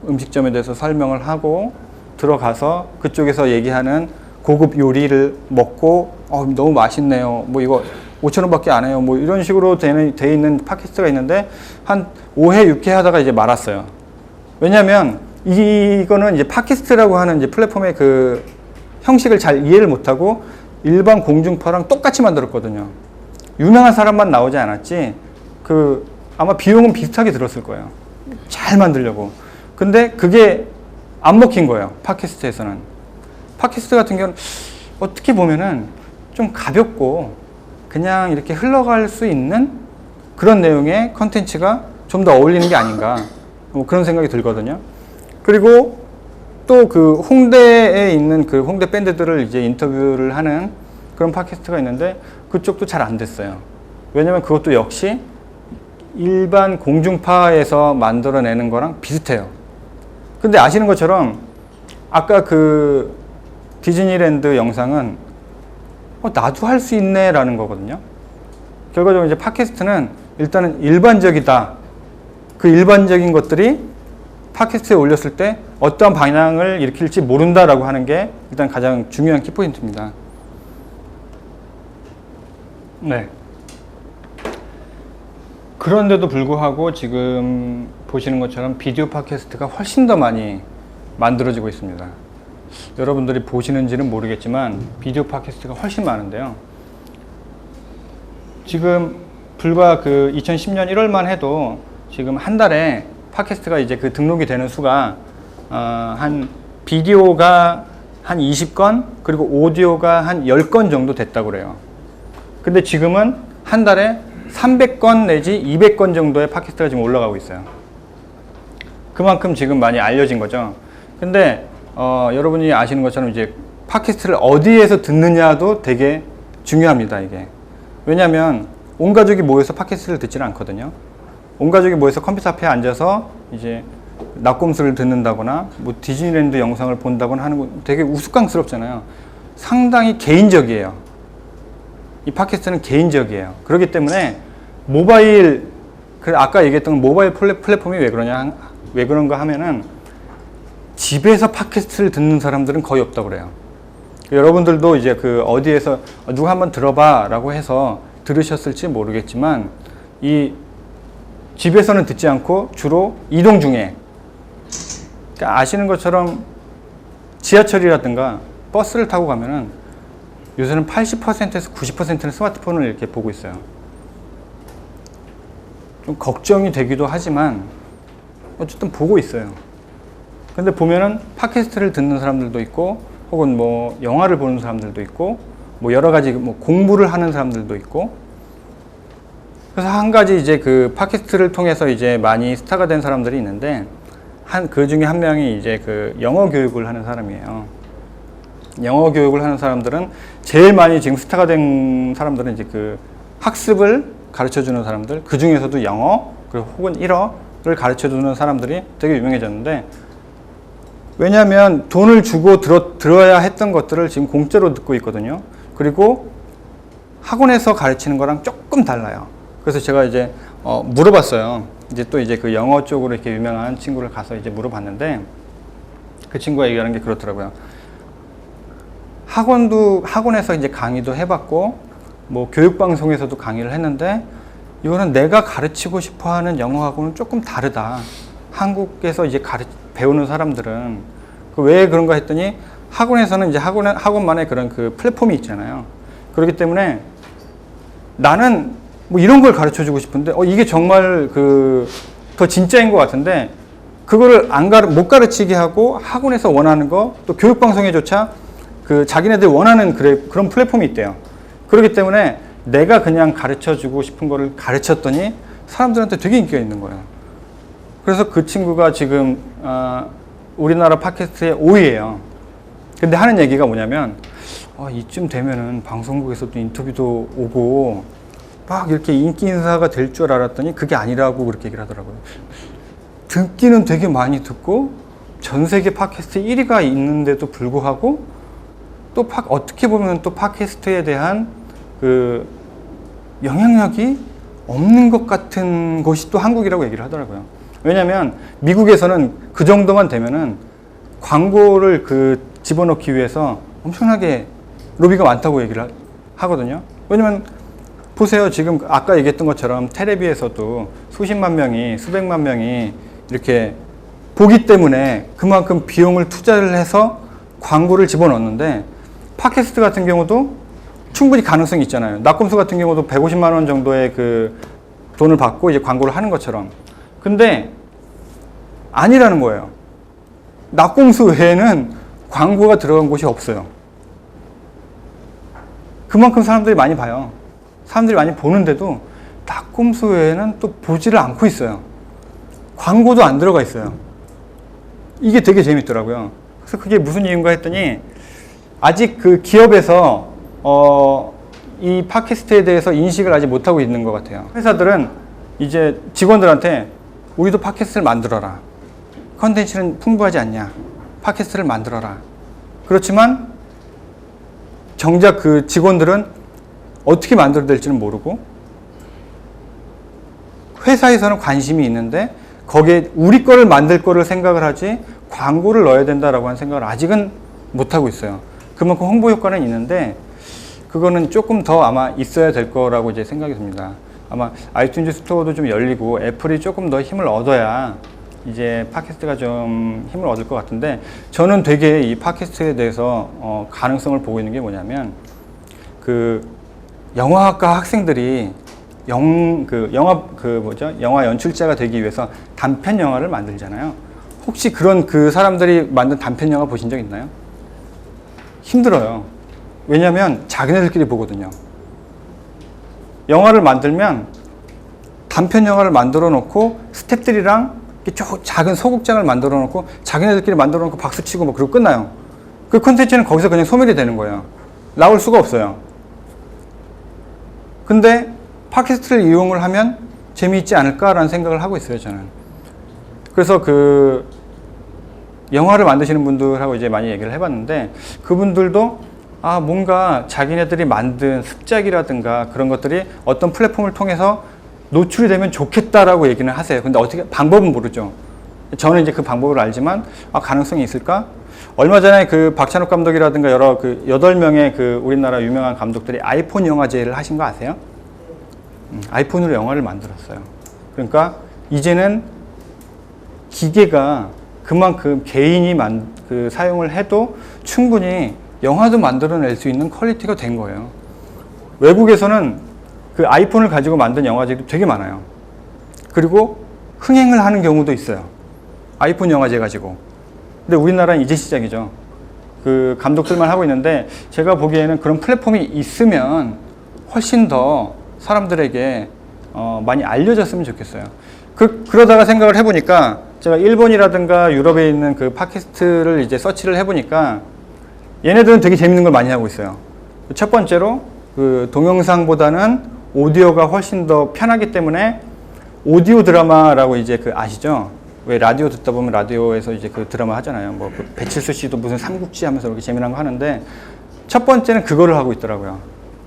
음식점에 대해서 설명을 하고 들어가서 그쪽에서 얘기하는 고급 요리를 먹고 너무 맛있네요. 뭐 이거 5,000원밖에 안 해요. 뭐 이런 식으로 돼 있는 팟캐스트가 있는데 한 5회, 6회 하다가 이제 말았어요. 왜냐면 이거는 이제 팟캐스트라고 하는 이제 플랫폼의 그 형식을 잘 이해를 못하고 일반 공중파랑 똑같이 만들었거든요. 유명한 사람만 나오지 않았지, 아마 비용은 비슷하게 들었을 거예요. 잘 만들려고. 근데 그게 안 먹힌 거예요. 팟캐스트에서는. 팟캐스트 같은 경우는 어떻게 보면은 좀 가볍고 그냥 이렇게 흘러갈 수 있는 그런 내용의 컨텐츠가 좀 더 어울리는 게 아닌가, 뭐 그런 생각이 들거든요. 그리고 또 그 홍대에 있는 그 홍대 밴드들을 이제 인터뷰를 하는 그런 팟캐스트가 있는데 그쪽도 잘 안 됐어요. 왜냐면 그것도 역시 일반 공중파에서 만들어내는 거랑 비슷해요. 근데 아시는 것처럼 아까 그 디즈니랜드 영상은 나도 할 수 있네 라는 거거든요. 결과적으로 이제 팟캐스트는 일단은 일반적이다. 그 일반적인 것들이 팟캐스트에 올렸을 때 어떠한 방향을 일으킬지 모른다라고 하는 게 일단 가장 중요한 키포인트입니다. 네. 그런데도 불구하고 지금 보시는 것처럼 비디오 팟캐스트가 훨씬 더 많이 만들어지고 있습니다. 여러분들이 보시는지는 모르겠지만 비디오 팟캐스트가 훨씬 많은데요. 지금 불과 그 2010년 1월만 해도 지금 한 달에 팟캐스트가 이제 그 등록이 되는 수가 한 비디오가 한 20건 그리고 오디오가 한 10건 정도 됐다고 그래요. 근데 지금은 한 달에 300건 내지 200건 정도의 팟캐스트가 지금 올라가고 있어요. 그만큼 지금 많이 알려진 거죠. 근데 여러분이 아시는 것처럼 이제 팟캐스트를 어디에서 듣느냐도 되게 중요합니다, 이게. 왜냐하면 온 가족이 모여서 팟캐스트를 듣지는 않거든요. 온 가족이 모여서 컴퓨터 앞에 앉아서 이제 낙곰수를 듣는다거나 뭐 디즈니랜드 영상을 본다거나 하는 거 되게 우스꽝스럽잖아요. 상당히 개인적이에요. 이 팟캐스트는 개인적이에요. 그렇기 때문에 모바일, 아까 얘기했던 모바일 플랫폼이 왜 그런가 하면은 집에서 팟캐스트를 듣는 사람들은 거의 없다고 그래요. 여러분들도 이제 그 어디에서 누가 한번 들어봐 라고 해서 들으셨을지 모르겠지만 이 집에서는 듣지 않고 주로 이동 중에, 그러니까 아시는 것처럼 지하철이라든가 버스를 타고 가면은 요새는 80%에서 90%는 스마트폰을 이렇게 보고 있어요. 좀 걱정이 되기도 하지만 어쨌든 보고 있어요. 근데 보면은 팟캐스트를 듣는 사람들도 있고 혹은 뭐 영화를 보는 사람들도 있고 뭐 여러 가지 뭐 공부를 하는 사람들도 있고, 그래서 한 가지 이제 그 팟캐스트를 통해서 이제 많이 스타가 된 사람들이 있는데 그 중에 한 명이 이제 그 영어 교육을 하는 사람이에요. 영어 교육을 하는 사람들은 제일 많이 지금 스타가 된 사람들은 이제 그 학습을 가르쳐 주는 사람들, 그 중에서도 영어 그리고 혹은 일어를 가르쳐 주는 사람들이 되게 유명해졌는데, 왜냐하면 돈을 주고 들어야 했던 것들을 지금 공짜로 듣고 있거든요. 그리고 학원에서 가르치는 거랑 조금 달라요. 그래서 제가 이제 물어봤어요. 이제 또 이제 그 영어 쪽으로 이렇게 유명한 친구를 가서 이제 물어봤는데 그 친구가 얘기하는 게 그렇더라고요. 학원에서 이제 강의도 해봤고 뭐 교육방송에서도 강의를 했는데 이거는 내가 가르치고 싶어하는 영어하고는 조금 다르다. 한국에서 이제 배우는 사람들은 왜 그런가 했더니 학원에서는 이제 학원만의 그런 그 플랫폼이 있잖아요. 그렇기 때문에 나는 뭐 이런 걸 가르쳐 주고 싶은데 이게 정말 더 진짜인 것 같은데 그거를 못 가르치게 하고 학원에서 원하는 거, 또 교육방송에조차 그 자기네들 원하는 그런 플랫폼이 있대요. 그렇기 때문에 내가 그냥 가르쳐 주고 싶은 거를 가르쳤더니 사람들한테 되게 인기가 있는 거예요. 그래서 그 친구가 지금 우리나라 팟캐스트의 5위예요. 근데 하는 얘기가 뭐냐면 이쯤 되면은 방송국에서도 인터뷰도 오고 막 이렇게 인기 인사가 될 줄 알았더니 그게 아니라고 그렇게 얘기를 하더라고요. 듣기는 되게 많이 듣고 전 세계 팟캐스트 1위가 있는데도 불구하고 또 어떻게 보면 또 팟캐스트에 대한 그 영향력이 없는 것 같은 곳이 또 한국이라고 얘기를 하더라고요. 왜냐하면 미국에서는 그 정도만 되면은 광고를 집어넣기 위해서 엄청나게 로비가 많다고 얘기를 하거든요. 왜냐면 보세요. 지금 아까 얘기했던 것처럼 텔레비에서도 수십만 명이, 수백만 명이 이렇게 보기 때문에 그만큼 비용을 투자를 해서 광고를 집어넣는데 팟캐스트 같은 경우도 충분히 가능성이 있잖아요. 낙곰수 같은 경우도 150만 원 정도의 그 돈을 받고 이제 광고를 하는 것처럼. 근데 아니라는 거예요. 낙곰수 외에는 광고가 들어간 곳이 없어요. 그만큼 사람들이 많이 봐요. 사람들이 많이 보는데도 낙곰수 외에는 또 보지를 않고 있어요. 광고도 안 들어가 있어요. 이게 되게 재밌더라고요. 그래서 그게 무슨 이유인가 했더니 아직 그 기업에서 이 팟캐스트에 대해서 인식을 아직 못하고 있는 것 같아요. 회사들은 이제 직원들한테 우리도 팟캐스트를 만들어라. 컨텐츠는 풍부하지 않냐. 팟캐스트를 만들어라. 그렇지만 정작 그 직원들은 어떻게 만들어야 될지는 모르고 회사에서는 관심이 있는데 거기에 우리 거를 만들 거를 생각을 하지 광고를 넣어야 된다라고 하는 생각을 아직은 못하고 있어요. 그만큼 홍보 효과는 있는데 그거는 조금 더 아마 있어야 될 거라고 이제 생각이 듭니다. 아마 아이튠즈 스토어도 좀 열리고 애플이 조금 더 힘을 얻어야 이제 팟캐스트가 좀 힘을 얻을 것 같은데 저는 되게 이 팟캐스트에 대해서 가능성을 보고 있는 게 뭐냐면 그 영화학과 학생들이 영화 연출자가 되기 위해서 단편 영화를 만들잖아요. 혹시 그런 그 사람들이 만든 단편 영화 보신 적 있나요? 힘들어요. 왜냐하면 자기네들끼리 보거든요. 영화를 만들면 단편 영화를 만들어 놓고 스태프들이랑 작은 소극장을 만들어 놓고 자기네들끼리 만들어 놓고 박수 치고 뭐 그러고 끝나요. 그 콘텐츠는 거기서 그냥 소멸이 되는 거예요. 나올 수가 없어요. 근데 팟캐스트를 이용을 하면 재미있지 않을까라는 생각을 하고 있어요, 저는. 그래서 그 영화를 만드시는 분들하고 이제 많이 얘기를 해봤는데 그분들도 뭔가 자기네들이 만든 습작이라든가 그런 것들이 어떤 플랫폼을 통해서 노출이 되면 좋겠다라고 얘기는 하세요. 근데 어떻게 방법은 모르죠. 저는 이제 그 방법을 알지만 가능성이 있을까? 얼마 전에 그 박찬욱 감독이라든가 여러 그 8명의 그 우리나라 유명한 감독들이 아이폰 영화제를 하신 거 아세요? 아이폰으로 영화를 만들었어요. 그러니까 이제는 기계가 그만큼 개인이 그 사용을 해도 충분히 영화도 만들어낼 수 있는 퀄리티가 된 거예요. 외국에서는 그 아이폰을 가지고 만든 영화제도 되게 많아요. 그리고 흥행을 하는 경우도 있어요. 아이폰 영화제 가지고. 근데 우리나라는 이제 시작이죠. 그 감독들만 하고 있는데 제가 보기에는 그런 플랫폼이 있으면 훨씬 더 사람들에게 많이 알려졌으면 좋겠어요. 그러다가 생각을 해보니까 제가 일본이라든가 유럽에 있는 그 팟캐스트를 이제 서치를 해보니까 얘네들은 되게 재밌는 걸 많이 하고 있어요. 첫 번째로 그 동영상보다는 오디오가 훨씬 더 편하기 때문에 오디오 드라마라고 이제 그 아시죠? 왜 라디오 듣다 보면 라디오에서 이제 그 드라마 하잖아요. 뭐 그 배칠수 씨도 무슨 삼국지 하면서 이렇게 재미난 거 하는데 첫 번째는 그거를 하고 있더라고요.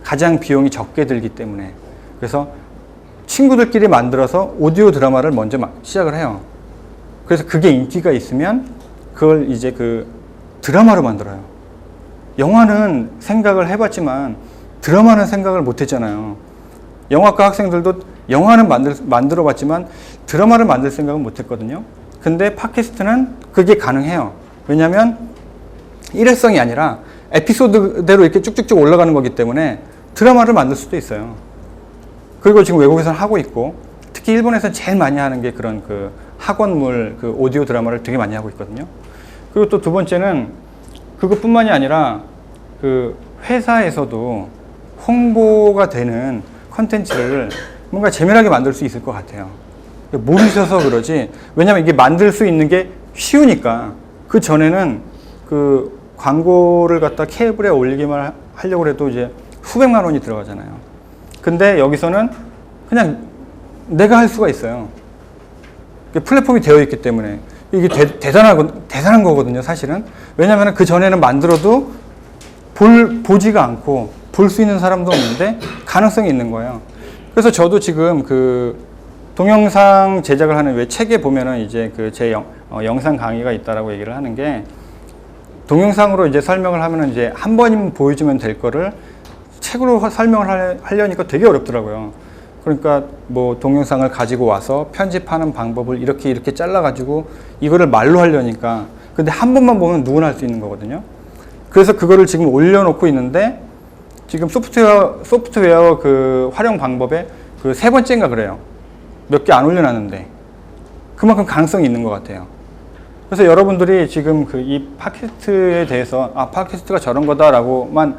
가장 비용이 적게 들기 때문에. 그래서 친구들끼리 만들어서 오디오 드라마를 먼저 시작을 해요. 그래서 그게 인기가 있으면 그걸 이제 그 드라마로 만들어요. 영화는 생각을 해봤지만 드라마는 생각을 못했잖아요. 영화과 학생들도 영화는 만들어 봤지만 드라마를 만들 생각은 못했거든요. 근데 팟캐스트는 그게 가능해요. 왜냐하면 일회성이 아니라 에피소드대로 이렇게 쭉쭉쭉 올라가는 거기 때문에 드라마를 만들 수도 있어요. 그리고 지금 외국에서는 하고 있고 특히 일본에서는 제일 많이 하는 게 그런 그 학원물 그 오디오 드라마를 되게 많이 하고 있거든요. 그리고 또 두 번째는 그것뿐만이 아니라 그 회사에서도 홍보가 되는 컨텐츠를 뭔가 재미나게 만들 수 있을 것 같아요. 모르셔서 그러지. 왜냐면 이게 만들 수 있는 게 쉬우니까. 그 전에는 그 광고를 갖다 케이블에 올리기만 하려고 해도 이제 수백만 원이 들어가잖아요. 근데 여기서는 그냥 내가 할 수가 있어요. 플랫폼이 되어 있기 때문에. 이게 대단한 거거든요, 사실은. 왜냐면 그 전에는 만들어도 보지가 않고 볼 수 있는 사람도 없는데 가능성이 있는 거예요. 그래서 저도 지금 그 동영상 제작을 하는 왜 책에 보면은 이제 그 제 영상 강의가 있다라고 얘기를 하는 게 동영상으로 이제 설명을 하면은 이제 한 번이면 보여주면 될 거를 책으로 설명을 하려니까 되게 어렵더라고요. 그러니까 뭐 동영상을 가지고 와서 편집하는 방법을 이렇게 잘라가지고 이거를 말로 하려니까 근데 한 번만 보면 누구나 할 수 있는 거거든요. 그래서 그거를 지금 올려놓고 있는데 지금 소프트웨어 그 활용 방법에 그 세 번째인가 그래요. 몇 개 안 올려놨는데 그만큼 가능성이 있는 것 같아요. 그래서 여러분들이 지금 그 이 팟캐스트에 대해서 팟캐스트가 저런 거다라고만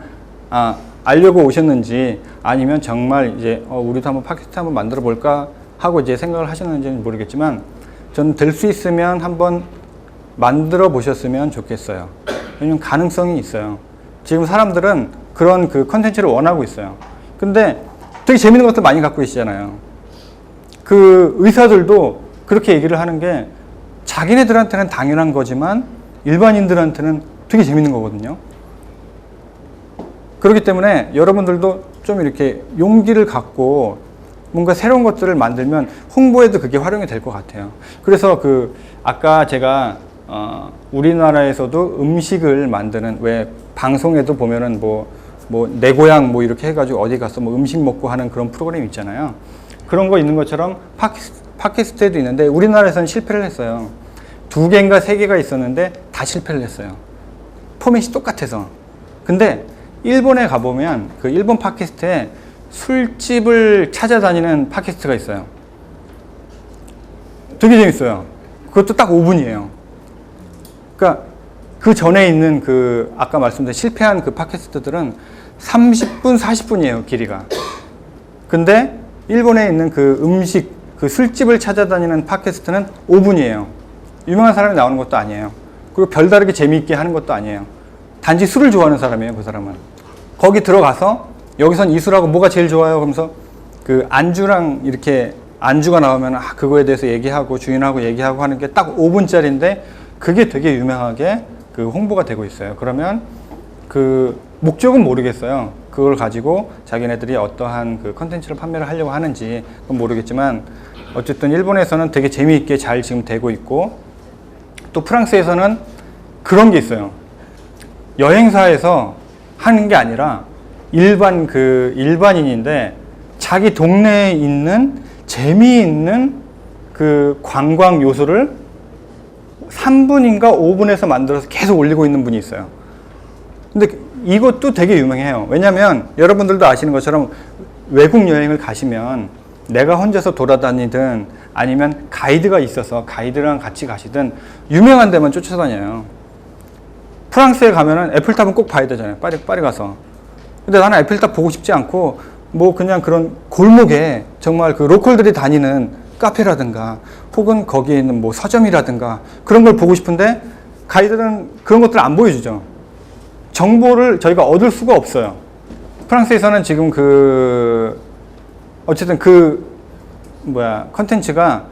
알려고 오셨는지 아니면 정말 이제 우리도 한번 팟캐스트 한번 만들어 볼까 하고 이제 생각을 하셨는지는 모르겠지만 저는 될 수 있으면 한번 만들어 보셨으면 좋겠어요. 왜냐면 가능성이 있어요. 지금 사람들은 그런 그 컨텐츠를 원하고 있어요. 근데 되게 재밌는 것도 많이 갖고 계시잖아요. 그 의사들도 그렇게 얘기를 하는 게 자기네들한테는 당연한 거지만 일반인들한테는 되게 재밌는 거거든요. 그렇기 때문에 여러분들도 좀 이렇게 용기를 갖고 뭔가 새로운 것들을 만들면 홍보에도 그게 활용이 될 것 같아요. 그래서 그 아까 제가 우리나라에서도 음식을 만드는 왜 방송에도 보면은 뭐 내 고향 뭐 이렇게 해가지고 어디 가서 뭐 음식 먹고 하는 그런 프로그램 있잖아요. 그런 거 있는 것처럼 팟캐스트에도 있는데 우리나라에서는 실패를 했어요. 2개인가 3개가 있었는데 다 실패를 했어요. 포맷이 똑같아서. 근데 일본에 가보면 그 일본 팟캐스트에 술집을 찾아다니는 팟캐스트가 있어요. 되게 재밌어요. 그것도 딱 5분이에요. 그러니까 그 전에 있는 그 아까 말씀드린 실패한 그 팟캐스트들은 30분, 40분이에요, 길이가. 근데 일본에 있는 그 음식, 그 술집을 찾아다니는 팟캐스트는 5분이에요. 유명한 사람이 나오는 것도 아니에요. 그리고 별다르게 재미있게 하는 것도 아니에요. 단지 술을 좋아하는 사람이에요, 그 사람은. 거기 들어가서 여기선 이 술하고 뭐가 제일 좋아요? 그러면서 그 안주랑 이렇게 안주가 나오면 그거에 대해서 얘기하고 주인하고 얘기하고 하는 게 딱 5분짜리인데 그게 되게 유명하게 그 홍보가 되고 있어요. 그러면 그 목적은 모르겠어요. 그걸 가지고 자기네들이 어떠한 그 컨텐츠를 판매를 하려고 하는지 그건 모르겠지만 어쨌든 일본에서는 되게 재미있게 잘 지금 되고 있고 또 프랑스에서는 그런 게 있어요. 여행사에서 하는 게 아니라 일반인인데 자기 동네에 있는 재미있는 그 관광 요소를 3분인가 5분에서 만들어서 계속 올리고 있는 분이 있어요. 근데 이것도 되게 유명해요. 왜냐면 여러분들도 아시는 것처럼 외국 여행을 가시면 내가 혼자서 돌아다니든 아니면 가이드가 있어서 가이드랑 같이 가시든 유명한 데만 쫓아다녀요. 프랑스에 가면은 에펠탑은 꼭 봐야 되잖아요. 파리 가서. 근데 나는 에펠탑 보고 싶지 않고 뭐 그냥 그런 골목에 정말 그 로컬들이 다니는 카페라든가 혹은 거기에 있는 뭐 서점이라든가 그런 걸 보고 싶은데 가이드는 그런 것들을 안 보여주죠. 정보를 저희가 얻을 수가 없어요. 프랑스에서는 지금 어쨌든 컨텐츠가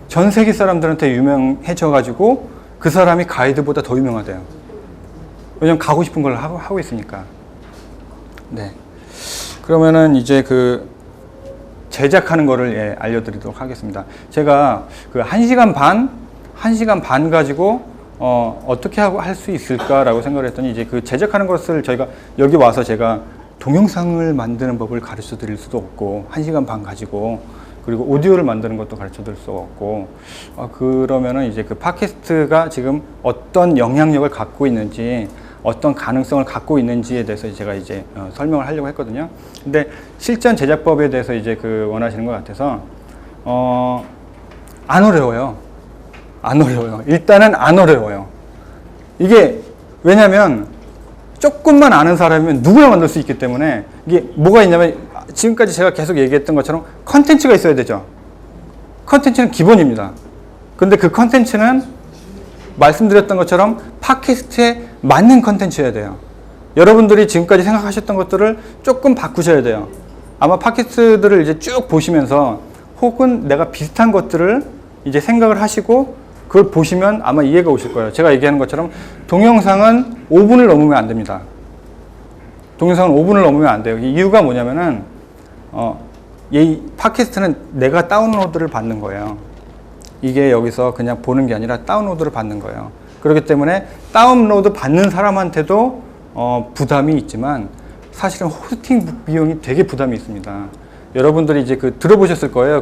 전 세계 사람들한테 유명해져가지고 그 사람이 가이드보다 더 유명하대요. 왜냐면 가고 싶은 걸 하고 있으니까. 네. 그러면은 이제 그 제작하는 거를 알려드리도록 하겠습니다. 제가 그 1시간 반 가지고 어떻게 할 수 있을까라고 생각을 했더니 이제 그 제작하는 것을 저희가 여기 와서 제가 동영상을 만드는 법을 가르쳐 드릴 수도 없고 1시간 반 가지고 그리고 오디오를 만드는 것도 가르쳐 드릴 수가 없고 그러면은 이제 그 팟캐스트가 지금 어떤 영향력을 갖고 있는지 어떤 가능성을 갖고 있는지에 대해서 제가 이제 설명을 하려고 했거든요. 근데 실전 제작법에 대해서 이제 원하시는 것 같아서 안 어려워요. 일단은 안 어려워요. 이게 왜냐면 조금만 아는 사람이면 누구나 만들 수 있기 때문에 이게 뭐가 있냐면 지금까지 제가 계속 얘기했던 것처럼 컨텐츠가 있어야 되죠. 컨텐츠는 기본입니다. 근데 그 컨텐츠는 말씀드렸던 것처럼 팟캐스트에 맞는 컨텐츠여야 돼요. 여러분들이 지금까지 생각하셨던 것들을 조금 바꾸셔야 돼요. 아마 팟캐스트들을 이제 쭉 보시면서 혹은 내가 비슷한 것들을 이제 생각을 하시고 그걸 보시면 아마 이해가 오실 거예요. 제가 얘기하는 것처럼 동영상은 5분을 넘으면 안 됩니다. 동영상은 5분을 넘으면 안 돼요. 이유가 뭐냐면은 이 팟캐스트는 내가 다운로드를 받는 거예요. 이게 여기서 그냥 보는 게 아니라 다운로드를 받는 거예요. 그렇기 때문에 다운로드 받는 사람한테도 부담이 있지만 사실은 호스팅 비용이 되게 부담이 있습니다. 여러분들이 이제 들어보셨을 거예요.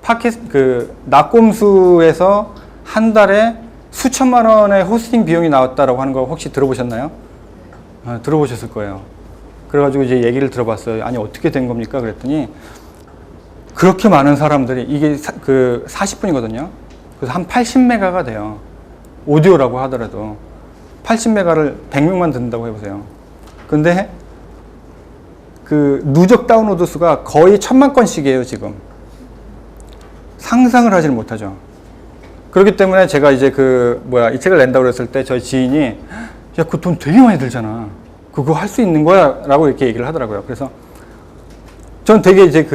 팟캐스트 낙곰수에서 한 달에 수천만 원의 호스팅 비용이 나왔다라고 하는 거 혹시 들어보셨나요? 들어보셨을 거예요. 그래가지고 이제 얘기를 들어봤어요. 아니, 어떻게 된 겁니까? 그랬더니, 그렇게 많은 사람들이, 이게 40분이거든요. 그래서 한 80메가가 돼요. 오디오라고 하더라도. 80메가를 100명만 듣는다고 해보세요. 근데, 누적 다운로드 수가 거의 1000만 건씩이에요, 지금. 상상을 하질 못하죠. 그렇기 때문에 제가 이제 이 책을 낸다고 그랬을 때 저희 지인이, 야, 그 돈 되게 많이 들잖아. 그거 할 수 있는 거야? 라고 이렇게 얘기를 하더라고요. 그래서 전 되게 이제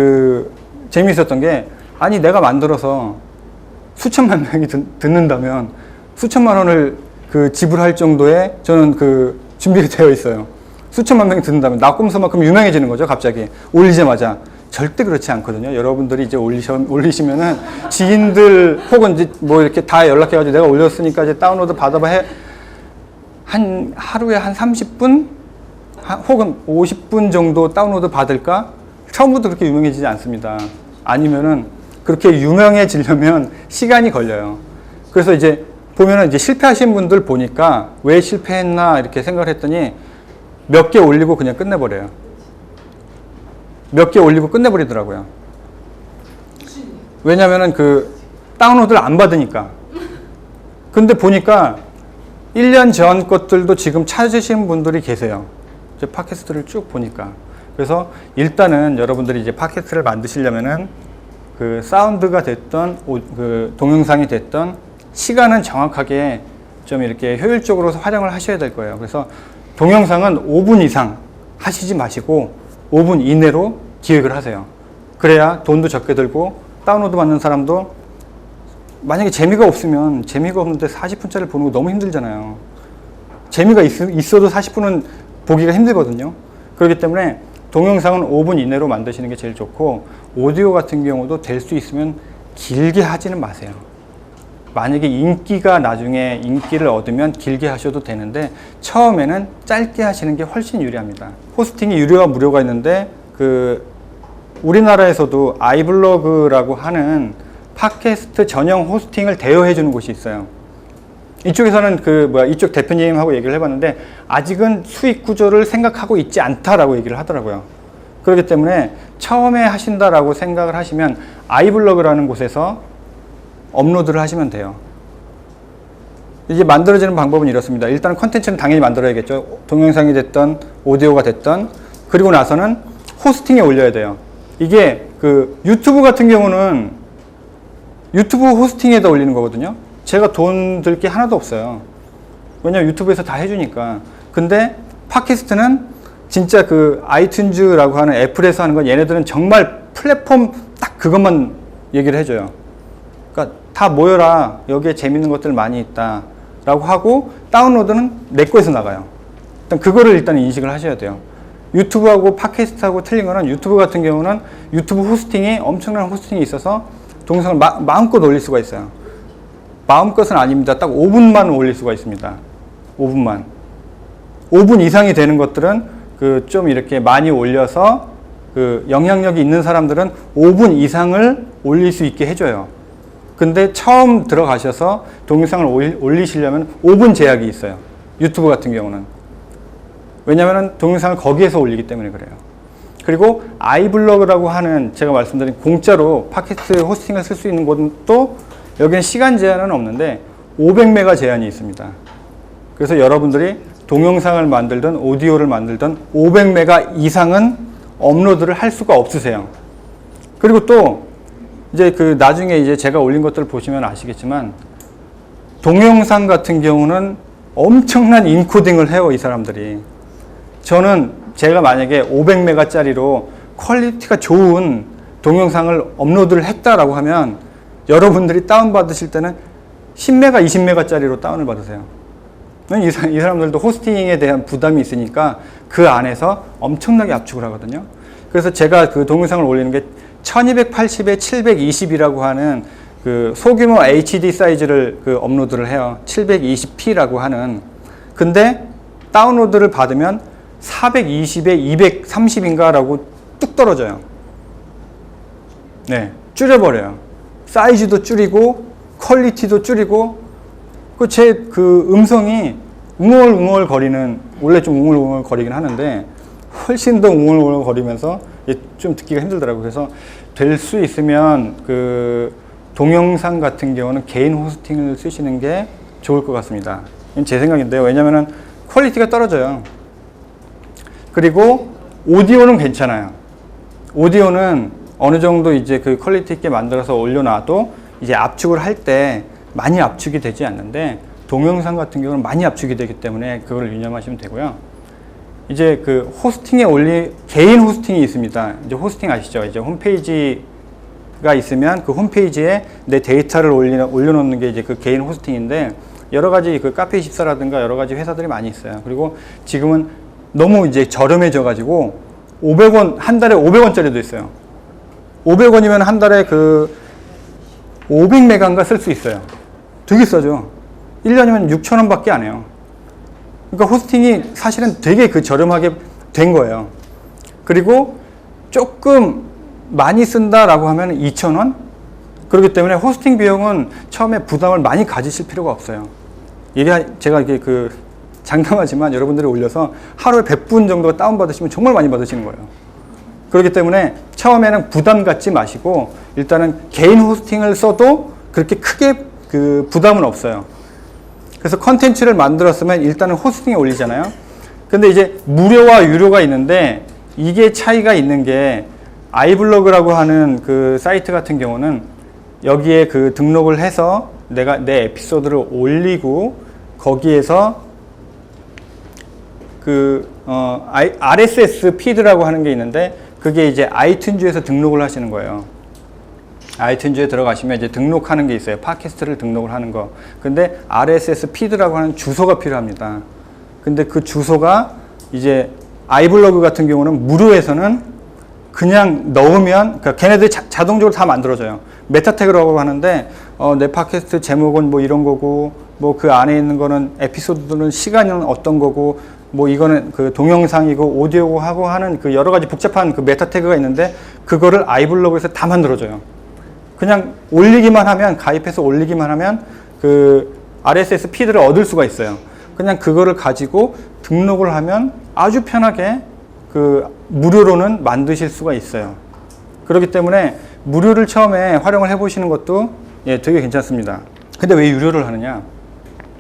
재미있었던 게, 아니, 내가 만들어서 수천만 명이 듣는다면 수천만 원을 지불할 정도의 저는 준비가 되어 있어요. 수천만 명이 듣는다면 낙곰수만큼 유명해지는 거죠, 갑자기. 올리자마자. 절대 그렇지 않거든요. 여러분들이 이제 올리시면은 지인들 혹은 이제 이렇게 다 연락해가지고 내가 올렸으니까 이제 다운로드 받아봐 하루에 한 30분? 혹은 50분 정도 다운로드 받을까? 처음부터 그렇게 유명해지지 않습니다. 아니면은 그렇게 유명해지려면 시간이 걸려요. 그래서 이제 보면은 이제 실패하신 분들 보니까 왜 실패했나 이렇게 생각을 했더니 몇 개 올리고 그냥 끝내버려요. 몇 개 올리고 끝내버리더라고요. 왜냐면은 다운로드를 안 받으니까. 근데 보니까 1년 전 것들도 지금 찾으신 분들이 계세요. 이제 팟캐스트를 쭉 보니까. 그래서 일단은 여러분들이 이제 팟캐스트를 만드시려면은 사운드가 됐던, 동영상이 됐던 시간은 정확하게 좀 이렇게 효율적으로 활용을 하셔야 될 거예요. 그래서 동영상은 5분 이상 하시지 마시고 5분 이내로 기획을 하세요. 그래야 돈도 적게 들고 다운로드 받는 사람도 만약에 재미가 없으면 재미가 없는데 40분짜리를 보는 거 너무 힘들잖아요. 재미가 있어도 40분은 보기가 힘들거든요. 그렇기 때문에 동영상은 5분 이내로 만드시는 게 제일 좋고 오디오 같은 경우도 될 수 있으면 길게 하지는 마세요. 만약에 나중에 인기를 얻으면 길게 하셔도 되는데 처음에는 짧게 하시는 게 훨씬 유리합니다. 호스팅이 유료와 무료가 있는데 우리나라에서도 아이블로그라고 하는 팟캐스트 전용 호스팅을 대여해 주는 곳이 있어요. 이쪽에서는 이쪽 대표님하고 얘기를 해봤는데 아직은 수익 구조를 생각하고 있지 않다라고 얘기를 하더라고요. 그렇기 때문에 처음에 하신다라고 생각을 하시면 아이블로그라는 곳에서 업로드를 하시면 돼요. 이제 만들어지는 방법은 이렇습니다. 일단 컨텐츠는 당연히 만들어야겠죠. 동영상이 됐던 오디오가 됐던, 그리고 나서는 호스팅에 올려야 돼요. 이게 유튜브 같은 경우는 유튜브 호스팅에다 올리는 거거든요. 제가 돈 들 게 하나도 없어요. 왜냐면 유튜브에서 다 해주니까. 근데 팟캐스트는 진짜 아이튠즈라고 하는 애플에서 하는 건 얘네들은 정말 플랫폼 딱 그것만 얘기를 해줘요. 그러니까 다 모여라. 여기에 재밌는 것들 많이 있다. 라고 하고 다운로드는 내 거에서 나가요. 일단 그거를 일단 인식을 하셔야 돼요. 유튜브하고 팟캐스트하고 틀린 거는 유튜브 같은 경우는 유튜브 호스팅이 엄청난 호스팅이 있어서 동영상을 마음껏 올릴 수가 있어요. 마음껏은 아닙니다. 딱 5분만 올릴 수가 있습니다. 5분만. 5분 이상이 되는 것들은 좀 이렇게 많이 올려서 영향력이 있는 사람들은 5분 이상을 올릴 수 있게 해줘요. 근데 처음 들어가셔서 동영상을 올리시려면 5분 제약이 있어요. 유튜브 같은 경우는. 왜냐하면 동영상을 거기에서 올리기 때문에 그래요. 그리고 아이블로그라고 하는 제가 말씀드린 공짜로 팟캐스트 호스팅을 쓸 수 있는 곳도 여기는 시간 제한은 없는데 500메가 제한이 있습니다. 그래서 여러분들이 동영상을 만들든 오디오를 만들든 500메가 이상은 업로드를 할 수가 없으세요. 그리고 또 이제 나중에 이제 제가 올린 것들을 보시면 아시겠지만 동영상 같은 경우는 엄청난 인코딩을 해요, 이 사람들이. 저는 제가 만약에 500메가짜리로 퀄리티가 좋은 동영상을 업로드를 했다라고 하면 여러분들이 다운받으실 때는 10메가, 20메가짜리로 다운을 받으세요. 이 사람들도 호스팅에 대한 부담이 있으니까 그 안에서 엄청나게 압축을 하거든요. 그래서 제가 동영상을 올리는 게 1280에 720이라고 하는 소규모 HD 사이즈를 업로드를 해요. 720p라고 하는. 근데 다운로드를 받으면 420에 230인가 라고 뚝 떨어져요. 네, 줄여버려요. 사이즈도 줄이고 퀄리티도 줄이고 제 음성이 웅얼웅얼 거리는, 원래 좀 웅얼웅얼 거리긴 하는데 훨씬 더 웅얼웅얼거리면서 좀 듣기가 힘들더라고요. 그래서 될 수 있으면 그 동영상 같은 경우는 개인 호스팅을 쓰시는 게 좋을 것 같습니다. 이건 제 생각인데요. 왜냐면은 퀄리티가 떨어져요. 그리고 오디오는 괜찮아요. 오디오는 어느 정도 이제 그 퀄리티 있게 만들어서 올려놔도 이제 압축을 할 때 많이 압축이 되지 않는데, 동영상 같은 경우는 많이 압축이 되기 때문에 그걸 유념하시면 되고요. 이제 그 호스팅에 개인 호스팅이 있습니다. 이제 호스팅 아시죠? 이제 홈페이지가 있으면 그 홈페이지에 내 데이터를 올려놓는 게 이제 그 개인 호스팅인데, 여러 가지 그 카페24라든가 여러 가지 회사들이 많이 있어요. 그리고 지금은 너무 이제 저렴해져 가지고 500원, 한 달에 500원짜리도 있어요. 500원이면 한 달에 그 500메가인가 쓸 수 있어요. 되게 싸죠. 1년이면 6,000원 밖에 안 해요. 그러니까 호스팅이 사실은 되게 그 저렴하게 된 거예요. 그리고 조금 많이 쓴다라고 하면 2,000원? 그렇기 때문에 호스팅 비용은 처음에 부담을 많이 가지실 필요가 없어요. 이게 제가 이게 그 장담하지만 여러분들이 올려서 하루에 100분 정도가 다운받으시면 정말 많이 받으시는 거예요. 그렇기 때문에 처음에는 부담 갖지 마시고 일단은 개인 호스팅을 써도 그렇게 크게 그 부담은 없어요. 그래서 컨텐츠를 만들었으면 일단은 호스팅에 올리잖아요. 근데 이제 무료와 유료가 있는데, 이게 차이가 있는 게 아이블로그라고 하는 그 사이트 같은 경우는 여기에 그 등록을 해서 내가 내 에피소드를 올리고 거기에서 그 RSS 피드라고 하는 게 있는데, 그게 이제 아이튠즈에서 등록을 하시는 거예요. 아이튠즈에 들어가시면 이제 등록하는 게 있어요. 팟캐스트를 등록을 하는 거. 근데 RSS 피드라고 하는 주소가 필요합니다. 근데 그 주소가 이제 아이블로그 같은 경우는 무료에서는 그냥 넣으면, 그러니까 걔네들이 자동적으로 다 만들어져요. 메타 태그라고 하는데, 내 팟캐스트 제목은 뭐 이런 거고, 뭐 그 안에 있는 거는 에피소드는 시간은 어떤 거고, 뭐 이거는 그 동영상이고 오디오고 하고 하는 그 여러 가지 복잡한 그 메타 태그가 있는데, 그거를 아이블로그에서 다 만들어줘요. 그냥 올리기만 하면, 가입해서 올리기만 하면 그 RSS 피드를 얻을 수가 있어요. 그냥 그거를 가지고 등록을 하면 아주 편하게 그 무료로는 만드실 수가 있어요. 그렇기 때문에 무료를 처음에 활용을 해보시는 것도 되게 괜찮습니다. 근데 왜 유료를 하느냐?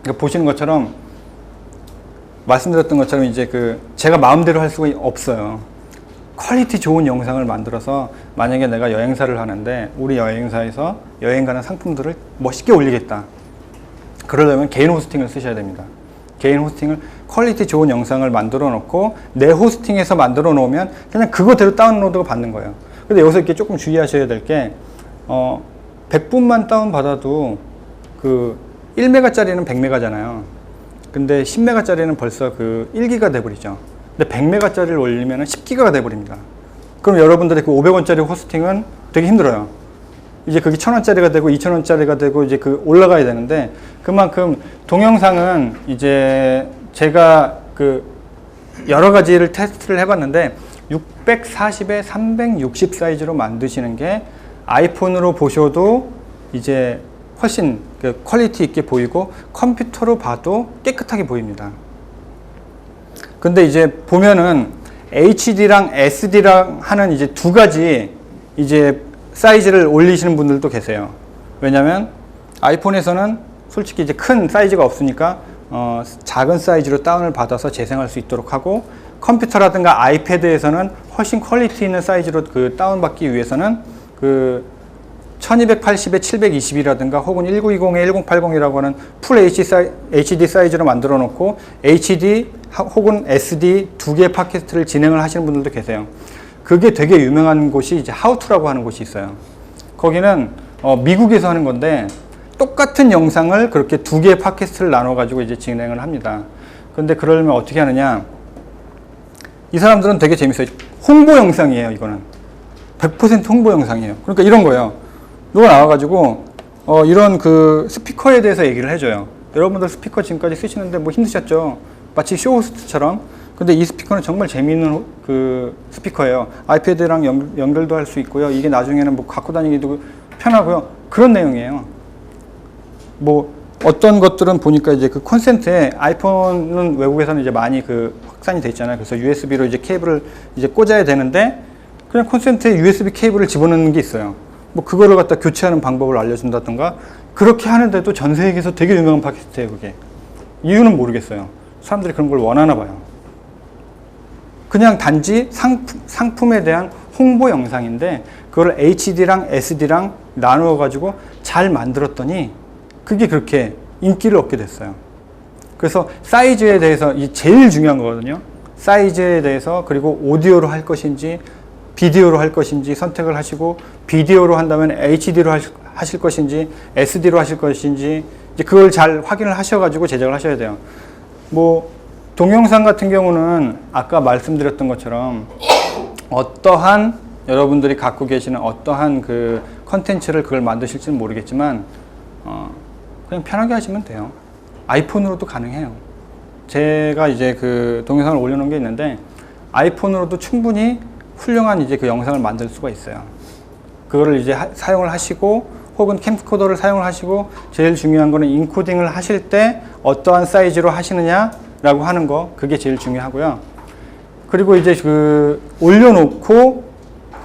그러니까 보시는 것처럼, 말씀드렸던 것처럼 이제 그 제가 마음대로 할 수가 없어요. 퀄리티 좋은 영상을 만들어서, 만약에 내가 여행사를 하는데 우리 여행사에서 여행 가는 상품들을 멋있게 올리겠다. 그러려면 개인 호스팅을 쓰셔야 됩니다. 개인 호스팅을 퀄리티 좋은 영상을 만들어 놓고 내 호스팅에서 만들어 놓으면 그냥 그거대로 다운로드가 받는 거예요. 근데 여기서 이렇게 조금 주의하셔야 될 게, 100분만 다운받아도 그 1메가짜리는 100메가잖아요. 근데 10메가짜리는 벌써 그 1기가 돼버리죠. 근데 100메가짜리를 올리면 10기가가 돼버립니다. 그럼 여러분들의 그 500원짜리 호스팅은 되게 힘들어요. 이제 그게 1,000원짜리가 되고 2,000원짜리가 되고 이제 그 올라가야 되는데, 그만큼 동영상은 이제 제가 그 여러 가지를 테스트를 해봤는데 640에 360 사이즈로 만드시는 게 아이폰으로 보셔도 이제 훨씬 그 퀄리티 있게 보이고 컴퓨터로 봐도 깨끗하게 보입니다. 근데 이제 보면은 HD랑 SD랑 하는 이제 두 가지 이제 사이즈를 올리시는 분들도 계세요. 왜냐면 아이폰에서는 솔직히 이제 큰 사이즈가 없으니까 작은 사이즈로 다운을 받아서 재생할 수 있도록 하고, 컴퓨터라든가 아이패드에서는 훨씬 퀄리티 있는 사이즈로 그 다운받기 위해서는 그 1280에 720이라든가 혹은 1920에 1080이라고 하는 풀 HD 사이즈로 만들어 놓고 HD 혹은 SD 두 개의 팟캐스트를 진행을 하시는 분들도 계세요. 그게 되게 유명한 곳이 이제 하우투라고 하는 곳이 있어요. 거기는 미국에서 하는 건데, 똑같은 영상을 그렇게 두 개의 팟캐스트를 나눠 가지고 이제 진행을 합니다. 근데 그러려면 어떻게 하느냐? 이 사람들은 되게 재밌어요. 홍보 영상이에요, 이거는. 100% 홍보 영상이에요. 그러니까 이런 거예요. 누가 나와가지고 이런 그 스피커에 대해서 얘기를 해줘요. 여러분들 스피커 지금까지 쓰시는데 뭐 힘드셨죠? 마치 쇼호스트처럼. 근데 이 스피커는 정말 재미있는 그 스피커예요. 아이패드랑 연결도 할 수 있고요. 이게 나중에는 뭐 갖고 다니기도 편하고요. 그런 내용이에요. 뭐 어떤 것들은 보니까 이제 그 콘센트에 아이폰은 외국에서는 이제 많이 그 확산이 돼 있잖아요. 그래서 USB로 이제 케이블을 이제 꽂아야 되는데 그냥 콘센트에 USB 케이블을 집어넣는 게 있어요. 뭐 그거를 갖다 교체하는 방법을 알려준다던가 그렇게 하는데도 전 세계에서 되게 유명한 팟캐스트예요, 그게. 이유는 모르겠어요. 사람들이 그런 걸 원하나 봐요. 그냥 단지 상품에 대한 홍보 영상인데 그걸 HD랑 SD랑 나누어 가지고 잘 만들었더니 그게 그렇게 인기를 얻게 됐어요. 그래서 사이즈에 대해서 이 제일 중요한 거거든요. 사이즈에 대해서 그리고 오디오로 할 것인지 비디오로 할 것인지 선택을 하시고 비디오로 한다면 HD로 하실 것인지 SD로 하실 것인지 이제 그걸 잘 확인을 하셔가지고 제작을 하셔야 돼요. 뭐 동영상 같은 경우는 아까 말씀드렸던 것처럼 어떠한 여러분들이 갖고 계시는 어떠한 그 컨텐츠를 그걸 만드실지는 모르겠지만 그냥 편하게 하시면 돼요. 아이폰으로도 가능해요. 제가 이제 그 동영상을 올려놓은 게 있는데 아이폰으로도 충분히 훌륭한 이제 그 영상을 만들 수가 있어요. 그거를 이제 사용을 하시고 혹은 캠코더를 사용을 하시고 제일 중요한 거는 인코딩을 하실 때 어떠한 사이즈로 하시느냐라고 하는 거 그게 제일 중요하고요. 그리고 이제 그 올려놓고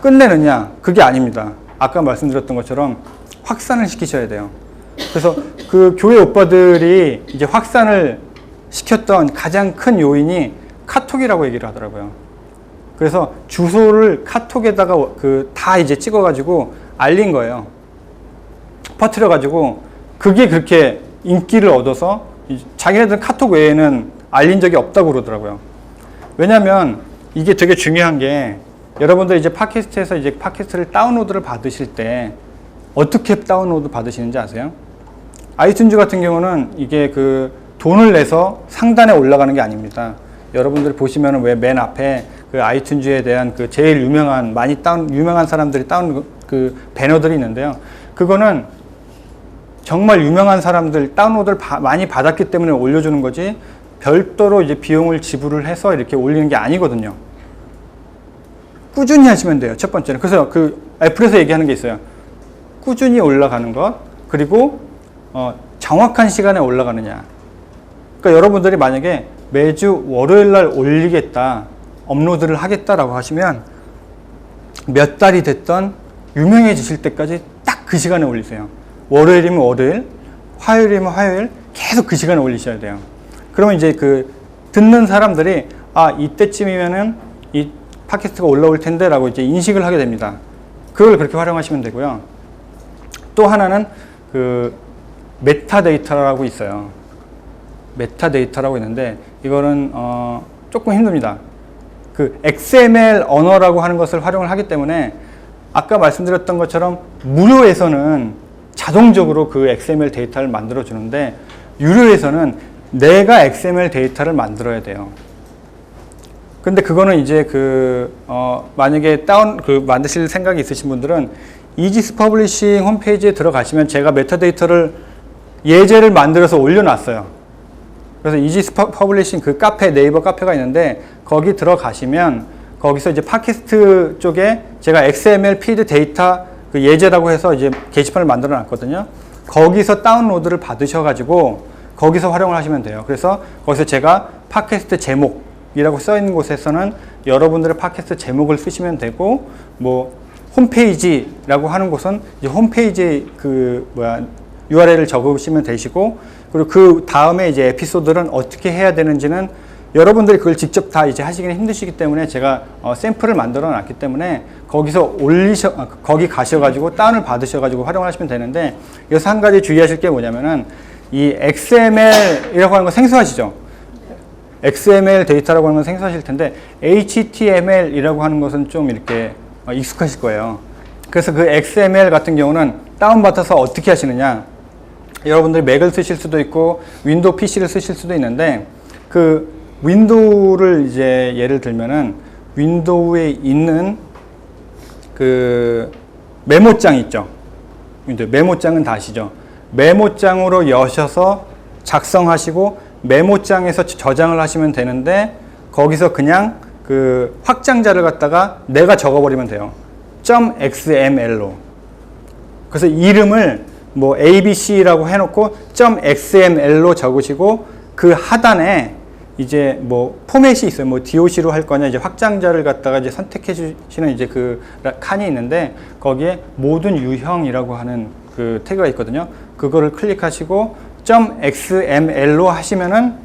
끝내느냐 그게 아닙니다. 아까 말씀드렸던 것처럼 확산을 시키셔야 돼요. 그래서 그 교회 오빠들이 이제 확산을 시켰던 가장 큰 요인이 카톡이라고 얘기를 하더라고요. 그래서 주소를 카톡에다가 그 다 이제 찍어가지고 알린 거예요. 퍼뜨려가지고 그게 그렇게 인기를 얻어서 자기네들 카톡 외에는 알린 적이 없다고 그러더라고요. 왜냐면 이게 되게 중요한 게 여러분들 이제 팟캐스트에서 이제 팟캐스트를 다운로드를 받으실 때 어떻게 다운로드 받으시는지 아세요? 아이튠즈 같은 경우는 이게 그 돈을 내서 상단에 올라가는 게 아닙니다. 여러분들이 보시면은 왜 맨 앞에 그 아이튠즈에 대한 그 제일 유명한 유명한 사람들이 그 배너들이 있는데요. 그거는 정말 유명한 사람들 다운로드를 많이 받았기 때문에 올려주는 거지 별도로 이제 비용을 지불을 해서 이렇게 올리는 게 아니거든요. 꾸준히 하시면 돼요. 첫 번째는. 그래서 그 애플에서 얘기하는 게 있어요. 꾸준히 올라가는 것 그리고 정확한 시간에 올라가느냐. 그러니까 여러분들이 만약에 매주 월요일 날 올리겠다, 업로드를 하겠다라고 하시면 몇 달이 됐던 유명해지실 때까지 딱 그 시간에 올리세요. 월요일이면 월요일, 화요일이면 화요일 계속 그 시간에 올리셔야 돼요. 그러면 이제 그 듣는 사람들이 아 이때쯤이면은 이 팟캐스트가 올라올 텐데 라고 이제 인식을 하게 됩니다. 그걸 그렇게 활용하시면 되고요. 또 하나는 그 메타데이터라고 있어요. 메타데이터라고 있는데 이거는 조금 힘듭니다. 그 XML 언어라고 하는 것을 활용을 하기 때문에 아까 말씀드렸던 것처럼 무료에서는 자동적으로 그 XML 데이터를 만들어 주는데 유료에서는 내가 XML 데이터를 만들어야 돼요. 근데 그거는 이제 만약에 만드실 생각이 있으신 분들은 이지스 퍼블리싱 홈페이지에 들어가시면 제가 메타데이터를 예제를 만들어서 올려놨어요. 그래서 이지스 퍼블리싱 그 카페, 네이버 카페가 있는데 거기 들어가시면 거기서 이제 팟캐스트 쪽에 제가 XML 피드 데이터 그 예제라고 해서 이제 게시판을 만들어 놨거든요. 거기서 다운로드를 받으셔가지고 거기서 활용을 하시면 돼요. 그래서 거기서 제가 팟캐스트 제목이라고 써 있는 곳에서는 여러분들의 팟캐스트 제목을 쓰시면 되고, 뭐 홈페이지라고 하는 곳은 이제 홈페이지 URL을 적으시면 되시고, 그리고 그 다음에 이제 에피소드는 어떻게 해야 되는지는 여러분들이 그걸 직접 다 이제 하시기는 힘드시기 때문에 제가 샘플을 만들어 놨기 때문에 거기서 거기 가셔가지고 다운을 받으셔가지고 활용하시면 되는데, 여기서 한 가지 주의하실 게 뭐냐면은 이 XML이라고 하는 거 생소하시죠? XML 데이터라고 하는 건 생소하실 텐데 HTML이라고 하는 것은 좀 이렇게 익숙하실 거예요. 그래서 그 XML 같은 경우는 다운받아서 어떻게 하시느냐, 여러분들이 맥을 쓰실 수도 있고 윈도우 PC를 쓰실 수도 있는데, 그 윈도우를 이제 예를 들면은 윈도우에 있는 그 메모장 있죠. 메모장은 다 아시죠? 메모장으로 여셔서 작성하시고 메모장에서 저장을 하시면 되는데, 거기서 그냥 그 확장자를 갖다가 내가 적어버리면 돼요. .xml로. 그래서 이름을 뭐 ABC라고 해놓고 .xml로 적으시고 그 하단에 이제 뭐 포맷이 있어요. 뭐 DOC로 할 거냐 이제 확장자를 갖다가 이제 선택해 주시는 이제 그 칸이 있는데 거기에 모든 유형이라고 하는 그 태그가 있거든요. 그거를 클릭하시고 .xml로 하시면은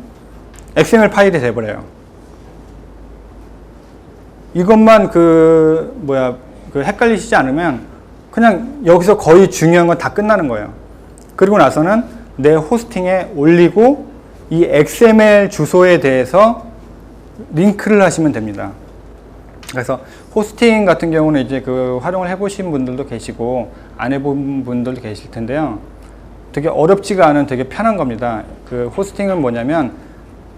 XML 파일이 돼버려요. 이것만 그 헷갈리시지 않으면 그냥 여기서 거의 중요한 건 다 끝나는 거예요. 그리고 나서는 내 호스팅에 올리고 이 XML 주소에 대해서 링크를 하시면 됩니다. 그래서 호스팅 같은 경우는 이제 그 활용을 해보신 분들도 계시고 안 해본 분들도 계실 텐데요. 되게 어렵지가 않은 되게 편한 겁니다. 그 호스팅은 뭐냐면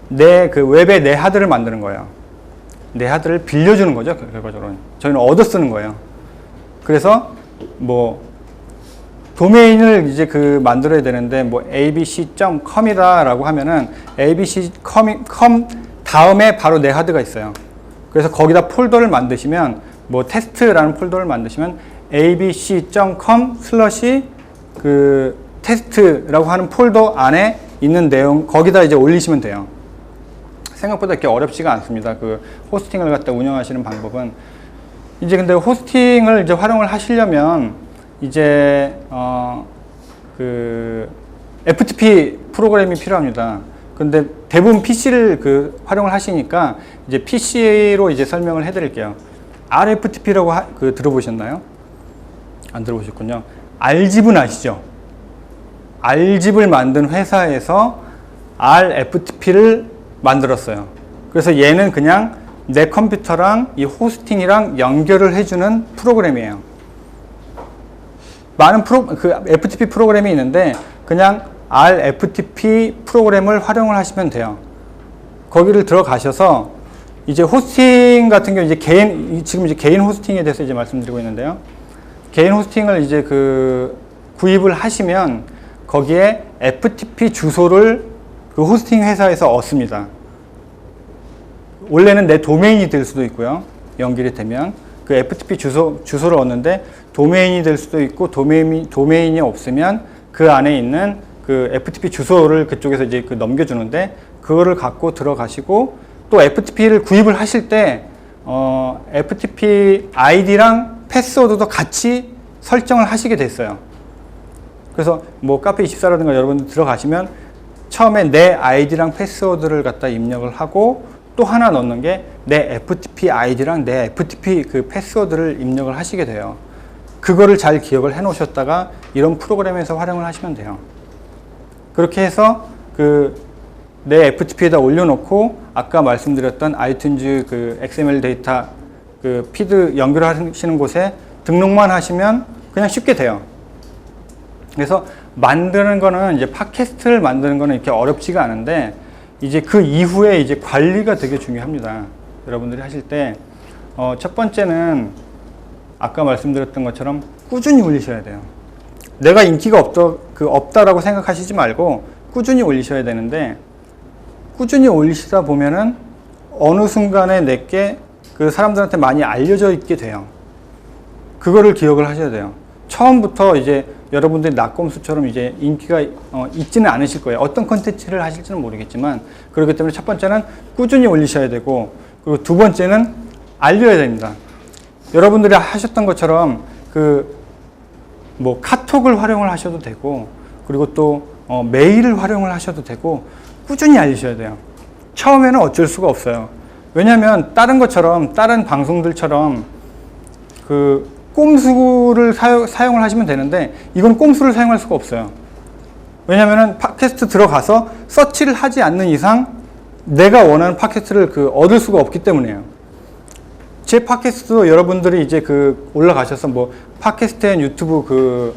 내 그 웹에 내 하드를 만드는 거예요. 내 하드를 빌려주는 거죠. 결과적으로 저희는 얻어 쓰는 거예요. 그래서 뭐 도메인을 이제 그 만들어야 되는데 뭐 abc.com이다라고 하면은 abc.com 다음에 바로 내 하드가 있어요. 그래서 거기다 폴더를 만드시면 뭐 테스트라는 폴더를 만드시면 abc.com 슬러시 그 테스트라고 하는 폴더 안에 있는 내용 거기다 이제 올리시면 돼요. 생각보다 그렇게 어렵지가 않습니다. 그 호스팅을 갖다 운영하시는 방법은 이제 근데 호스팅을 이제 활용을 하시려면 이제 그 FTP 프로그램이 필요합니다. 근데 대부분 PC를 그 활용을 하시니까 이제 PC로 이제 설명을 해드릴게요. RFTP라고 그 들어보셨나요? 안 들어보셨군요. R집은 아시죠? R집을 만든 회사에서 RFTP를 만들었어요. 그래서 얘는 그냥 내 컴퓨터랑 이 호스팅이랑 연결을 해주는 프로그램이에요. 많은 그 FTP 프로그램이 있는데 그냥 RFTP 프로그램을 활용을 하시면 돼요. 거기를 들어가셔서 이제 호스팅 같은 경우 이제 지금 이제 개인 호스팅에 대해서 이제 말씀드리고 있는데요. 개인 호스팅을 이제 그 구입을 하시면 거기에 FTP 주소를 그 호스팅 회사에서 얻습니다. 원래는 내 도메인이 될 수도 있고요. 연결이 되면 그 FTP 주소를 얻는데 도메인이 될 수도 있고 도메인이 없으면 그 안에 있는 그 FTP 주소를 그쪽에서 이제 그 넘겨주는데 그거를 갖고 들어가시고 또 FTP를 구입을 하실 때 FTP 아이디랑 패스워드도 같이 설정을 하시게 됐어요. 그래서 뭐 카페24라든가 여러분들 들어가시면 처음에 내 아이디랑 패스워드를 갖다 입력을 하고 또 하나 넣는 게 내 FTP 아이디랑 내 FTP 그 패스워드를 입력을 하시게 돼요. 그거를 잘 기억을 해 놓으셨다가 이런 프로그램에서 활용을 하시면 돼요. 그렇게 해서 그 내 FTP에다 올려놓고 아까 말씀드렸던 아이튠즈 그 XML 데이터 그 피드 연결하시는 곳에 등록만 하시면 그냥 쉽게 돼요. 그래서 만드는 거는 이제 팟캐스트를 만드는 거는 이렇게 어렵지가 않은데 이제 그 이후에 이제 관리가 되게 중요합니다. 여러분들이 하실 때 첫 번째는 아까 말씀드렸던 것처럼 꾸준히 올리셔야 돼요. 내가 인기가 없다라고 생각하시지 말고 꾸준히 올리셔야 되는데 꾸준히 올리시다 보면은 어느 순간에 내게 그 사람들한테 많이 알려져 있게 돼요. 그거를 기억을 하셔야 돼요. 처음부터 이제 여러분들이 낙검수처럼 이제 인기가 있지는 않으실 거예요. 어떤 컨텐츠를 하실지는 모르겠지만 그렇기 때문에 첫 번째는 꾸준히 올리셔야 되고 그리고 두 번째는 알려야 됩니다. 여러분들이 하셨던 것처럼 그 뭐 카톡을 활용을 하셔도 되고 그리고 또 메일을 활용을 하셔도 되고 꾸준히 알리셔야 돼요. 처음에는 어쩔 수가 없어요. 왜냐하면 다른 것처럼 다른 방송들처럼 그 꼼수를 사용을 하시면 되는데 이건 꼼수를 사용할 수가 없어요. 왜냐하면 팟캐스트 들어가서 서치를 하지 않는 이상 내가 원하는 팟캐스트를 그 얻을 수가 없기 때문이에요. 제 팟캐스트도 여러분들이 이제 그 올라가셔서 뭐 팟캐스트 앤 유튜브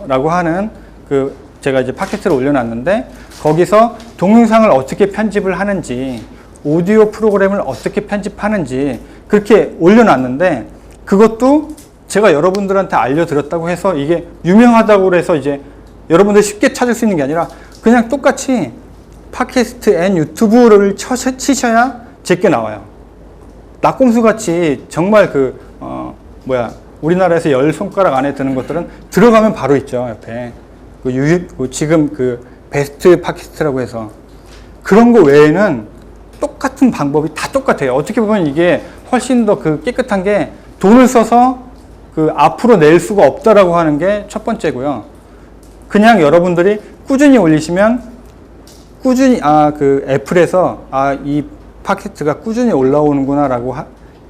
라고 하는 그 제가 이제 팟캐스트를 올려놨는데 거기서 동영상을 어떻게 편집을 하는지 오디오 프로그램을 어떻게 편집하는지 그렇게 올려놨는데 그것도 제가 여러분들한테 알려드렸다고 해서 이게 유명하다고 해서 이제 여러분들이 쉽게 찾을 수 있는 게 아니라 그냥 똑같이 팟캐스트 앤 유튜브를 치셔야 제게 나와요. 낙곰수 같이 정말 우리나라에서 10손가락 안에 드는 것들은 들어가면 바로 있죠, 옆에. 지금 그 베스트 팟캐스트라고 해서 그런 거 외에는 똑같은 방법이 다 똑같아요. 어떻게 보면 이게 훨씬 더 그 깨끗한 게 돈을 써서 그 앞으로 낼 수가 없다라고 하는 게 첫 번째고요. 그냥 여러분들이 꾸준히 올리시면 꾸준히 그 애플에서 이 팟캐스트가 꾸준히 올라오는구나라고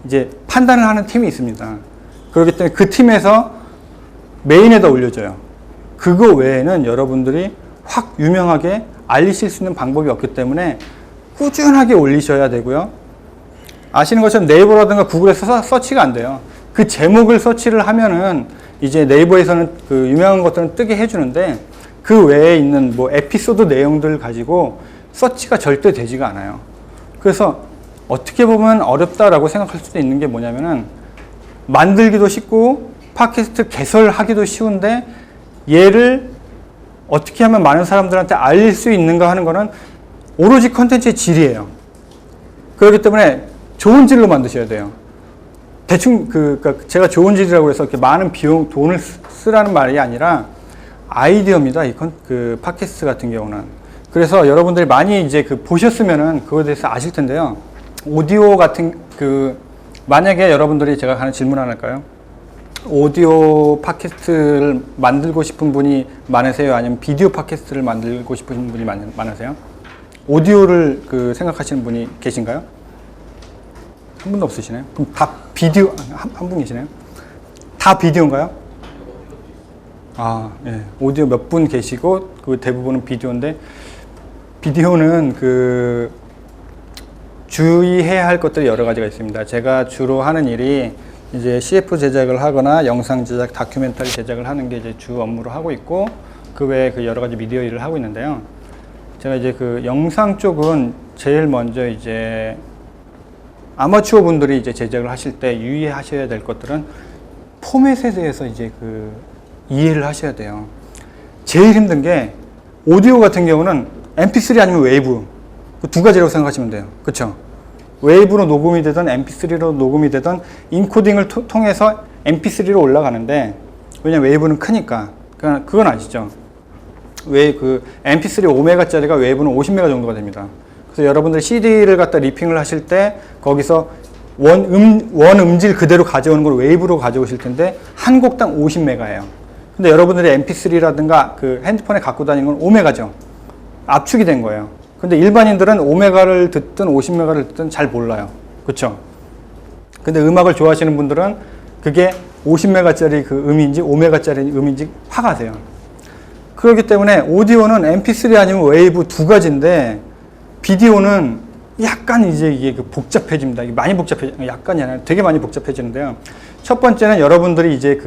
이제 판단을 하는 팀이 있습니다. 그렇기 때문에 그 팀에서 메인에다 올려줘요. 그거 외에는 여러분들이 확 유명하게 알리실 수 있는 방법이 없기 때문에 꾸준하게 올리셔야 되고요. 아시는 것처럼 네이버라든가 구글에서 서치가 안 돼요. 그 제목을 서치를 하면은 이제 네이버에서는 그 유명한 것들은 뜨게 해주는데 그 외에 있는 뭐 에피소드 내용들 가지고 서치가 절대 되지가 않아요. 그래서 어떻게 보면 어렵다라고 생각할 수도 있는 게 뭐냐면은 만들기도 쉽고 팟캐스트 개설하기도 쉬운데 얘를 어떻게 하면 많은 사람들한테 알릴 수 있는가 하는 거는 오로지 컨텐츠의 질이에요. 그렇기 때문에 좋은 질로 만드셔야 돼요. 대충 그러니까 제가 좋은 질이라고 해서 이렇게 많은 비용, 돈을 쓰라는 말이 아니라 아이디어입니다. 그 팟캐스트 같은 경우는. 그래서 여러분들이 많이 이제 보셨으면은 그거에 대해서 아실 텐데요. 오디오 같은 만약에 여러분들이 제가 하는 질문 하나 할까요? 오디오 팟캐스트를 만들고 싶은 분이 많으세요? 아니면 비디오 팟캐스트를 만들고 싶은 분이 많으세요? 오디오를 생각하시는 분이 계신가요? 한 분도 없으시나요? 그럼 다 비디오, 한 분 계시나요? 다 비디오인가요? 예. 오디오 몇 분 계시고, 대부분은 비디오인데, 비디오는 주의해야 할 것들이 여러 가지가 있습니다. 제가 주로 하는 일이 이제 CF 제작을 하거나 영상 제작, 다큐멘터리 제작을 하는 게 이제 주 업무로 하고 있고, 그 외에 여러 가지 미디어 일을 하고 있는데요. 제가 이제 영상 쪽은 제일 먼저 이제 아마추어 분들이 이제 제작을 하실 때 유의하셔야 될 것들은 포맷에 대해서 이제 이해를 하셔야 돼요. 제일 힘든 게 오디오 같은 경우는 mp3 아니면 웨이브 그 두 가지라고 생각하시면 돼요. 그렇죠? 웨이브로 녹음이 되든 mp3로 녹음이 되든 인코딩을 통해서 mp3로 올라가는데 왜냐면 웨이브는 크니까 그건 아시죠? mp3 5메가짜리가 웨이브는 50메가 정도가 됩니다. 그래서 여러분들이 CD를 갖다 리핑을 하실 때 거기서 원음질 그대로 가져오는 걸 웨이브로 가져오실 텐데 한 곡당 50메가예요. 근데 여러분들이 mp3라든가 핸드폰에 갖고 다니는 건 5메가죠. 압축이 된 거예요. 근데 일반인들은 5메가를 듣든 50메가를 듣든 잘 몰라요. 그렇죠? 근데 음악을 좋아하시는 분들은 그게 50메가짜리 음인지 5메가짜리 음인지 확 아세요. 그렇기 때문에 오디오는 mp3 아니면 웨이브 두 가지인데 비디오는 약간 이제 이게 복잡해집니다. 이게 많이 약간이 아니라 되게 많이 복잡해지는데요. 첫 번째는 여러분들이 이제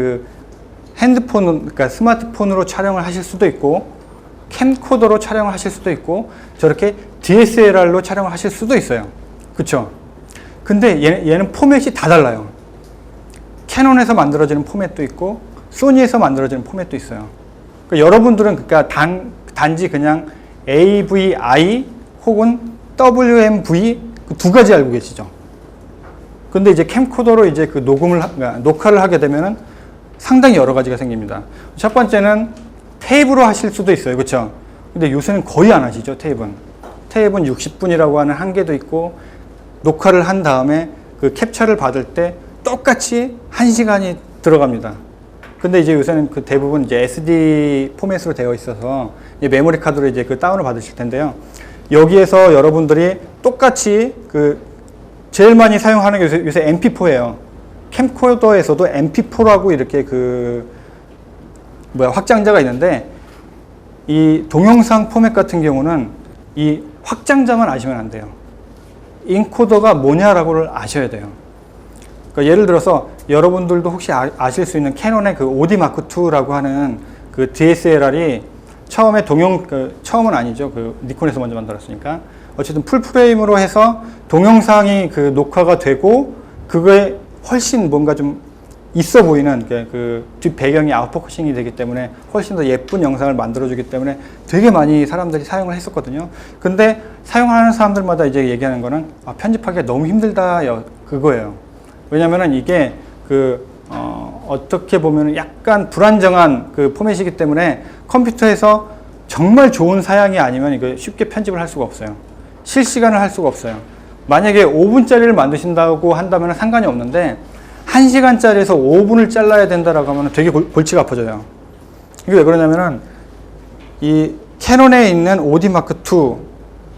핸드폰, 그러니까 스마트폰으로 촬영을 하실 수도 있고, 캠코더로 촬영을 하실 수도 있고, 저렇게 DSLR로 촬영을 하실 수도 있어요. 그쵸? 근데 얘는 포맷이 다 달라요. 캐논에서 만들어지는 포맷도 있고, 소니에서 만들어지는 포맷도 있어요. 그러니까 여러분들은 단지 그냥 AVI 혹은 WMV 두 가지 알고 계시죠. 근데 이제 캠코더로 이제 녹화를 하게 되면은 상당히 여러 가지가 생깁니다. 첫 번째는 테이프로 하실 수도 있어요. 그렇죠? 근데 요새는 거의 안 하시죠, 테이프는. 테이프는 60분이라고 하는 한계도 있고, 녹화를 한 다음에 캡처를 받을 때 똑같이 1시간이 들어갑니다. 근데 이제 요새는 대부분 이제 SD 포맷으로 되어 있어서 메모리 카드로 이제 다운을 받으실 텐데요. 여기에서 여러분들이 똑같이 제일 많이 사용하는 게 요새 MP4예요. 캠코더에서도 MP4라고 이렇게 확장자가 있는데 이 동영상 포맷 같은 경우는 이 확장자만 아시면 안 돼요. 인코더가 뭐냐라고를 아셔야 돼요. 그러니까 예를 들어서 여러분들도 혹시 아실 수 있는 캐논의 OD 마크 2라고 하는 DSLR이 처음에 처음은 아니죠. 니콘에서 먼저 만들었으니까. 어쨌든 풀프레임으로 해서 동영상이 녹화가 되고 그거에 훨씬 뭔가 좀 있어 보이는 뒷 배경이 아웃포커싱이 되기 때문에 훨씬 더 예쁜 영상을 만들어주기 때문에 되게 많이 사람들이 사용을 했었거든요. 근데 사용하는 사람들마다 이제 얘기하는 거는 편집하기가 너무 힘들다 그거예요. 왜냐면은 이게 어떻게 보면 약간 불안정한 그 포맷이기 때문에 컴퓨터에서 정말 좋은 사양이 아니면 이거 쉽게 편집을 할 수가 없어요. 실시간을 할 수가 없어요. 만약에 5분짜리를 만드신다고 한다면 상관이 없는데 1시간짜리에서 5분을 잘라야 된다라고 하면 되게 골치가 아파져요. 이게 왜 그러냐면은 이 캐논에 있는 ODmark2의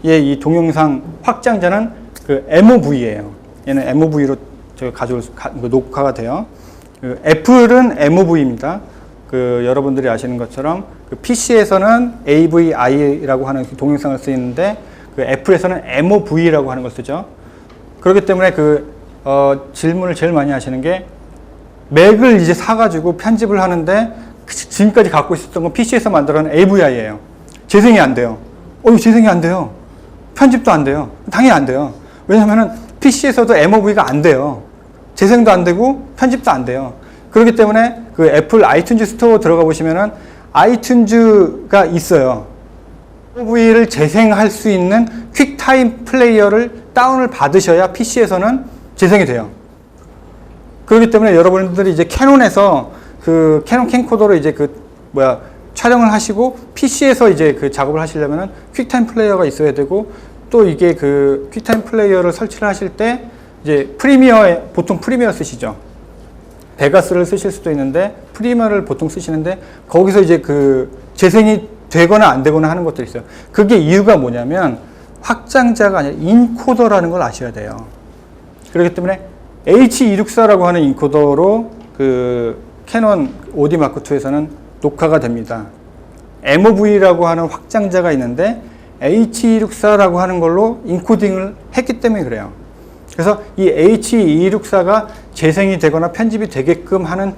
이 동영상 확장자는 그 MOV예요. 얘는 MOV로 제가 녹화가 돼요. 그 애플은 MOV입니다. 그 여러분들이 아시는 것처럼 그 PC에서는 AVI라고 하는 동영상을 쓰이는데 그 애플에서는 MOV라고 하는 걸 쓰죠. 그렇기 때문에 질문을 제일 많이 하시는 게 맥을 이제 사가지고 편집을 하는데 지금까지 갖고 있었던 건 PC에서 만들어낸 AVI예요. 재생이 안 돼요. 재생이 안 돼요. 편집도 안 돼요. 당연히 안 돼요. 왜냐면은 PC에서도 MOV가 안 돼요. 재생도 안 되고 편집도 안 돼요. 그렇기 때문에 그 애플 아이튠즈 스토어 들어가 보시면은 아이튠즈가 있어요. MOV를 재생할 수 있는 퀵타임 플레이어를 다운을 받으셔야 PC에서는 재생이 돼요. 그렇기 때문에 여러분들이 이제 캐논에서 그 캐논 캠코더로 이제 촬영을 하시고 PC에서 이제 그 작업을 하시려면은 퀵타임 플레이어가 있어야 되고 또 이게 그 퀵타임 플레이어를 설치를 하실 때 이제 보통 프리미어 쓰시죠. 베가스를 쓰실 수도 있는데 프리미어를 보통 쓰시는데 거기서 이제 그 재생이 되거나 안 되거나 하는 것들이 있어요. 그게 이유가 뭐냐면 확장자가 아니라 인코더라는 걸 아셔야 돼요. 그렇기 때문에 H264라고 하는 인코더로 그 캐논 ODmark2에서는 녹화가 됩니다. MOV라고 하는 확장자가 있는데 H264라고 하는 걸로 인코딩을 했기 때문에 그래요. 그래서 이 H264가 재생이 되거나 편집이 되게끔 하는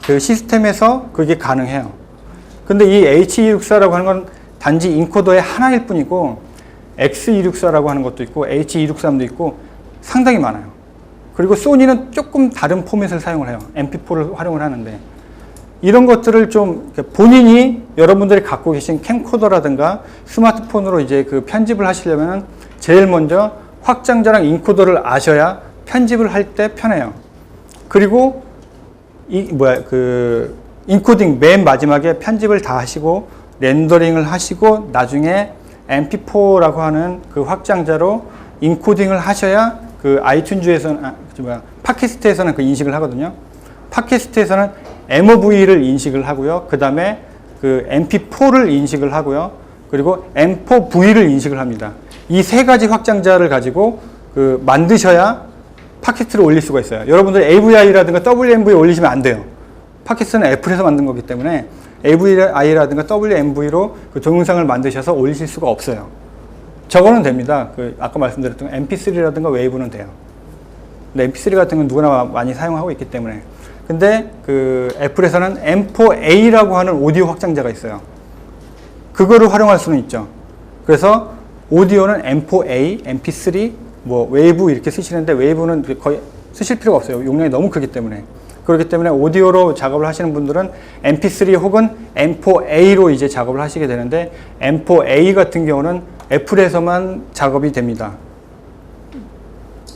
그 시스템에서 그게 가능해요. 근데 이 H264라고 하는 건 단지 인코더의 하나일 뿐이고 X264라고 하는 것도 있고 H263도 있고 상당히 많아요. 그리고 소니는 조금 다른 포맷을 사용을 해요. MP4를 활용을 하는데 이런 것들을 좀 본인이 여러분들이 갖고 계신 캠코더라든가 스마트폰으로 이제 그 편집을 하시려면은 제일 먼저 확장자랑 인코더를 아셔야 편집을 할 때 편해요. 그리고 인코딩 맨 마지막에 편집을 다 하시고 렌더링을 하시고 나중에 MP4라고 하는 그 확장자로 인코딩을 하셔야 그 아이튠즈에서는 팟캐스트에서는 그 인식을 하거든요. 팟캐스트에서는 MOV를 인식을 하고요. 그 다음에 그 MP4를 인식을 하고요. 그리고 M4V를 인식을 합니다. 이 세 가지 확장자를 가지고 만드셔야 팟캐스트를 올릴 수가 있어요. 여러분들 AVI라든가 WMV 올리시면 안 돼요. 팟캐스트는 애플에서 만든 거기 때문에 AVI라든가 WMV로 그 동영상을 만드셔서 올리실 수가 없어요. 저거는 됩니다. 아까 말씀드렸던 MP3라든가 웨이브는 돼요. 근데 MP3 같은 건 누구나 많이 사용하고 있기 때문에. 근데 애플에서는 M4A라고 하는 오디오 확장자가 있어요. 그거를 활용할 수는 있죠. 그래서 오디오는 M4A, MP3, 웨이브 이렇게 쓰시는데 웨이브는 거의 쓰실 필요가 없어요. 용량이 너무 크기 때문에. 그렇기 때문에 오디오로 작업을 하시는 분들은 MP3 혹은 M4A로 이제 작업을 하시게 되는데 M4A 같은 경우는 애플에서만 작업이 됩니다.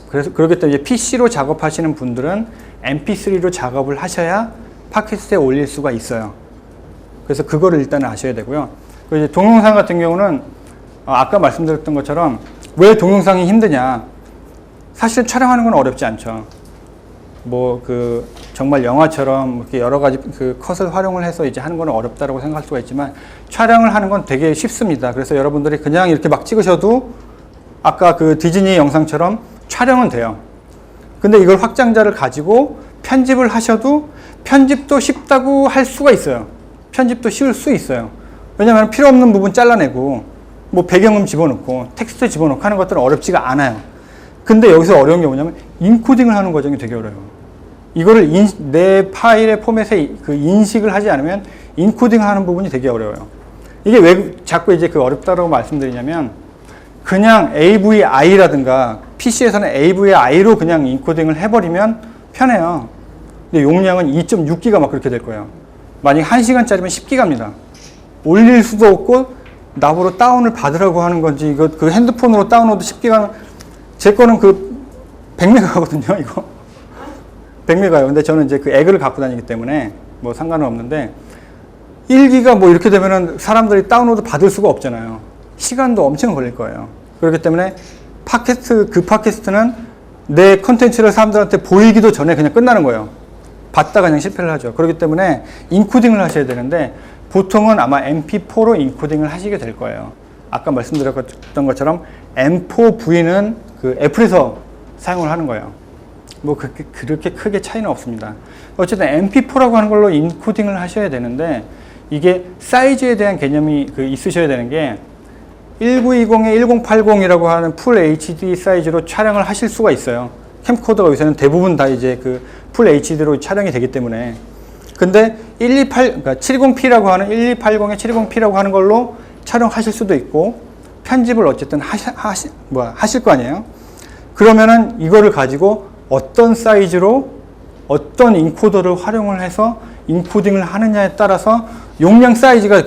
그래서 그렇기 때문에 PC로 작업하시는 분들은 MP3로 작업을 하셔야 팟캐스트에 올릴 수가 있어요. 그래서 그거를 일단 아셔야 되고요. 이제 동영상 같은 경우는 아까 말씀드렸던 것처럼 왜 동영상이 힘드냐? 사실 촬영하는 건 어렵지 않죠. 정말 영화처럼 이렇게 여러 가지 컷을 활용을 해서 이제 하는 건 어렵다라고 생각할 수가 있지만 촬영을 하는 건 되게 쉽습니다. 그래서 여러분들이 그냥 이렇게 막 찍으셔도 아까 디즈니 영상처럼 촬영은 돼요. 근데 이걸 확장자를 가지고 편집을 하셔도 편집도 쉽다고 할 수가 있어요. 편집도 쉬울 수 있어요. 왜냐하면 필요 없는 부분 잘라내고 배경음 집어넣고 텍스트 집어넣고 하는 것들은 어렵지가 않아요. 근데 여기서 어려운 게 뭐냐면 인코딩을 하는 과정이 되게 어려워요. 이거를 내 파일의 포맷에 인식을 하지 않으면 인코딩 하는 부분이 되게 어려워요. 이게 왜 자꾸 이제 어렵다고 말씀드리냐면 그냥 AVI라든가 PC에서는 AVI로 그냥 인코딩을 해버리면 편해요. 근데 용량은 2.6기가 막 그렇게 될 거예요. 만약 1시간짜리면 10기가입니다. 올릴 수도 없고 나보러 다운을 받으라고 하는 건지 이거 핸드폰으로 다운로드 10기가는 제 거는 100메가거든요, 이거. 100메가요. 근데 저는 이제 그 액을 갖고 다니기 때문에 뭐 상관은 없는데 1기가 뭐 이렇게 되면은 사람들이 다운로드 받을 수가 없잖아요. 시간도 엄청 걸릴 거예요. 그렇기 때문에 팟캐스트는 내 컨텐츠를 사람들한테 보이기도 전에 그냥 끝나는 거예요. 받다가 그냥 실패를 하죠. 그렇기 때문에 인코딩을 하셔야 되는데 보통은 아마 MP4로 인코딩을 하시게 될 거예요. 아까 말씀드렸던 것처럼 M4V는 그 애플에서 사용을 하는 거예요. 뭐 그렇게 크게 차이는 없습니다. 어쨌든 MP4라고 하는 걸로 인코딩을 하셔야 되는데 이게 사이즈에 대한 개념이 있으셔야 되는 게 1920에 1080이라고 하는 풀 HD 사이즈로 촬영을 하실 수가 있어요. 캠코더가 요새는 대부분 다 이제 그 풀 HD로 촬영이 되기 때문에. 근데 720p라고 하는 1280에 720p라고 하는 걸로 촬영하실 수도 있고 편집을 어쨌든 하실 거 아니에요. 그러면은 이거를 가지고 어떤 사이즈로 어떤 인코더를 활용을 해서 인코딩을 하느냐에 따라서 용량 사이즈가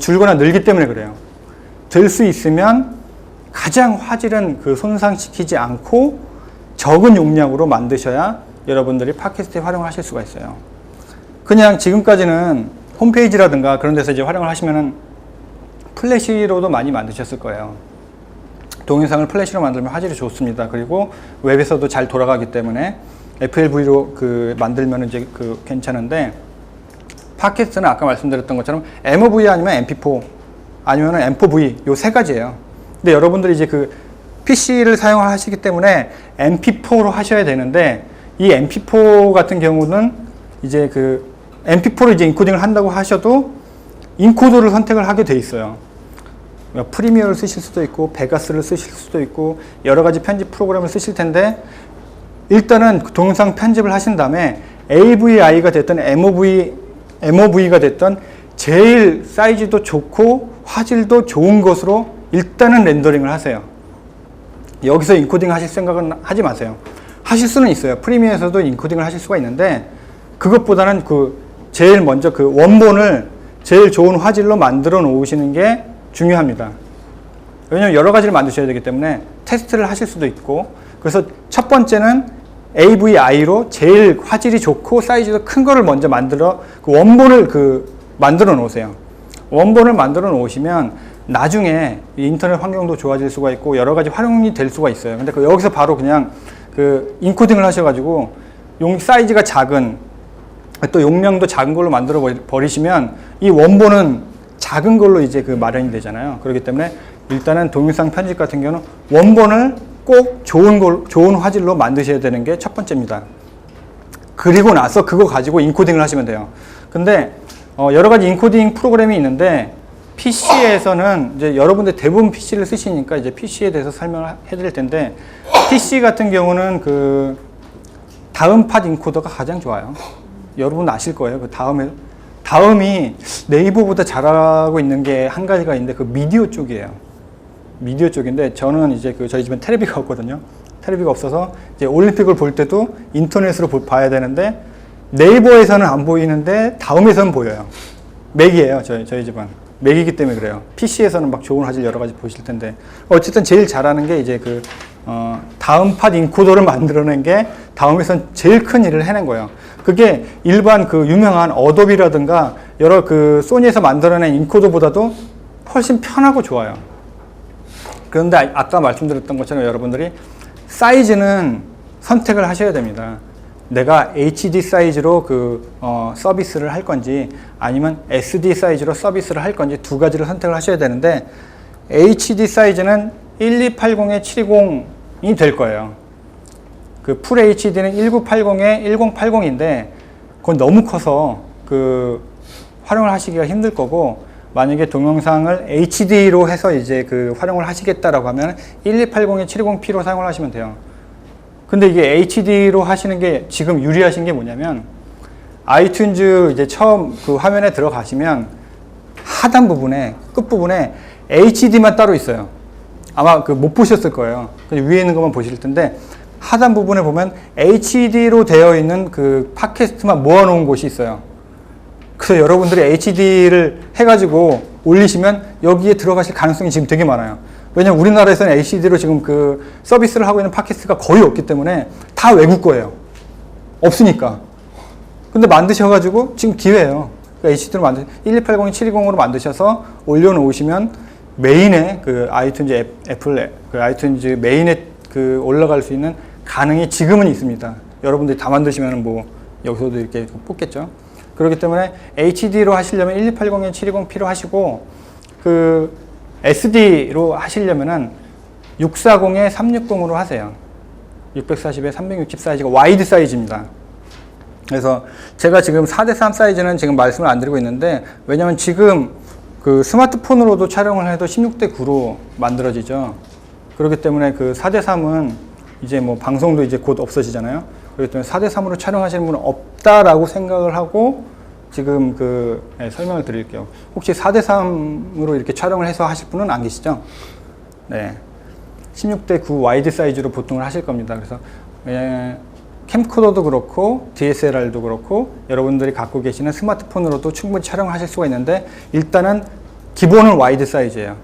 줄거나 늘기 때문에 그래요. 될 수 있으면 가장 화질은 손상시키지 않고 적은 용량으로 만드셔야 여러분들이 팟캐스트에 활용을 하실 수가 있어요. 그냥 지금까지는 홈페이지라든가 그런 데서 이제 활용을 하시면은 플래시로도 많이 만드셨을 거예요. 동영상을 플래시로 만들면 화질이 좋습니다. 그리고 웹에서도 잘 돌아가기 때문에 FLV로 만들면 이제 괜찮은데 팟캐스트는 아까 말씀드렸던 것처럼 MOV 아니면 MP4 아니면 M4V 요 세 가지예요. 근데 여러분들이 이제 PC를 사용하시기 때문에 MP4로 하셔야 되는데 이 MP4 같은 경우는 이제 MP4로 이제 인코딩을 한다고 하셔도 인코더를 선택을 하게 돼 있어요. 프리미어를 쓰실 수도 있고 베가스를 쓰실 수도 있고 여러 가지 편집 프로그램을 쓰실 텐데 일단은 동영상 편집을 하신 다음에 AVI가 됐든 MOV가 됐든 제일 사이즈도 좋고 화질도 좋은 것으로 일단은 렌더링을 하세요. 여기서 인코딩 하실 생각은 하지 마세요. 하실 수는 있어요. 프리미어에서도 인코딩을 하실 수가 있는데 그것보다는 제일 먼저 원본을 제일 좋은 화질로 만들어 놓으시는 게 중요합니다. 왜냐면 여러 가지를 만드셔야 되기 때문에 테스트를 하실 수도 있고 그래서 첫 번째는 AVI로 제일 화질이 좋고 사이즈도 큰 거를 먼저 원본을 만들어 놓으세요. 원본을 만들어 놓으시면 나중에 인터넷 환경도 좋아질 수가 있고 여러 가지 활용이 될 수가 있어요. 근데 여기서 바로 그냥 인코딩을 하셔가지고 사이즈가 작은 또 용량도 작은 걸로 만들어 버리시면 이 원본은 작은 걸로 이제 마련이 되잖아요. 그렇기 때문에 일단은 동영상 편집 같은 경우는 원본을 꼭 좋은 화질로 만드셔야 되는 게 첫 번째입니다. 그리고 나서 그거 가지고 인코딩을 하시면 돼요. 근데 여러 가지 인코딩 프로그램이 있는데 PC에서는 이제 여러분들 대부분 PC를 쓰시니까 이제 PC에 대해서 설명을 해드릴 텐데 PC 같은 경우는 다음 팟 인코더가 가장 좋아요. 여러분 아실 거예요. 다음이 네이버보다 잘하고 있는 게 한 가지가 있는데 미디어 쪽이에요. 미디어 쪽인데 저는 이제 저희 집엔 테레비가 없거든요. 테레비가 없어서 이제 올림픽을 볼 때도 인터넷으로 봐야 되는데 네이버에서는 안 보이는데 다음에서는 보여요. 맥이에요. 저희 집은 맥이기 때문에 그래요. PC에서는 막 좋은 화질 여러 가지 보실 텐데 어쨌든 제일 잘하는 게 이제 다음 팟 인코더를 만들어낸 게 다음에선 제일 큰 일을 해낸 거예요. 그게 일반 유명한 어도비라든가 여러 소니에서 만들어낸 인코더보다도 훨씬 편하고 좋아요. 그런데 아까 말씀드렸던 것처럼 여러분들이 사이즈는 선택을 하셔야 됩니다. 내가 HD 사이즈로 서비스를 할 건지 아니면 SD 사이즈로 서비스를 할 건지 두 가지를 선택을 하셔야 되는데 HD 사이즈는 1280에 720이 될 거예요. 풀 HD는 1980에 1080인데 그건 너무 커서 활용을 하시기가 힘들 거고 만약에 동영상을 HD로 해서 이제 활용을 하시겠다라고 하면 1280에 720p로 사용을 하시면 돼요. 근데 이게 HD로 하시는 게 지금 유리하신 게 뭐냐면 아이튠즈 이제 처음 화면에 들어가시면 하단 부분에 끝부분에 HD만 따로 있어요. 아마 못 보셨을 거예요. 위에 있는 것만 보실 텐데 하단 부분에 보면 HD로 되어 있는 팟캐스트만 모아놓은 곳이 있어요. 그래서 여러분들이 HD를 해가지고 올리시면 여기에 들어가실 가능성이 지금 되게 많아요. 왜냐면 우리나라에서는 HD로 지금 서비스를 하고 있는 팟캐스트가 거의 없기 때문에 다 외국 거예요. 없으니까. 근데 만드셔가지고 지금 기회예요. 그러니까 HD로 12802, 720으로 만드셔서 올려놓으시면 메인에 그 아이튠즈 애플 그 아이튠즈 메인에 그 올라갈 수 있는 가능이 지금은 있습니다. 여러분들이 다 만드시면 뭐 여기서도 이렇게 뽑겠죠. 그렇기 때문에 HD로 하시려면 12802, 720P로 하시고 그 SD로 하시려면은 640에 360으로 하세요. 640에 360 사이즈가 와이드 사이즈입니다. 그래서 제가 지금 4:3 사이즈는 지금 말씀을 안 드리고 있는데, 왜냐면 지금 그 스마트폰으로도 촬영을 해도 16:9로 만들어지죠. 그렇기 때문에 그 4:3은 이제 뭐 방송도 이제 곧 없어지잖아요. 그렇기 때문에 4:3으로 촬영하시는 분은 없다라고 생각을 하고 지금 설명을 드릴게요. 혹시 4:3으로 이렇게 촬영을 해서 하실 분은 안 계시죠? 네. 16:9 와이드 사이즈로 보통을 하실 겁니다. 그래서 캠코더도 그렇고 DSLR도 그렇고 여러분들이 갖고 계시는 스마트폰으로도 충분히 촬영하실 수가 있는데, 일단은 기본은 와이드 사이즈예요.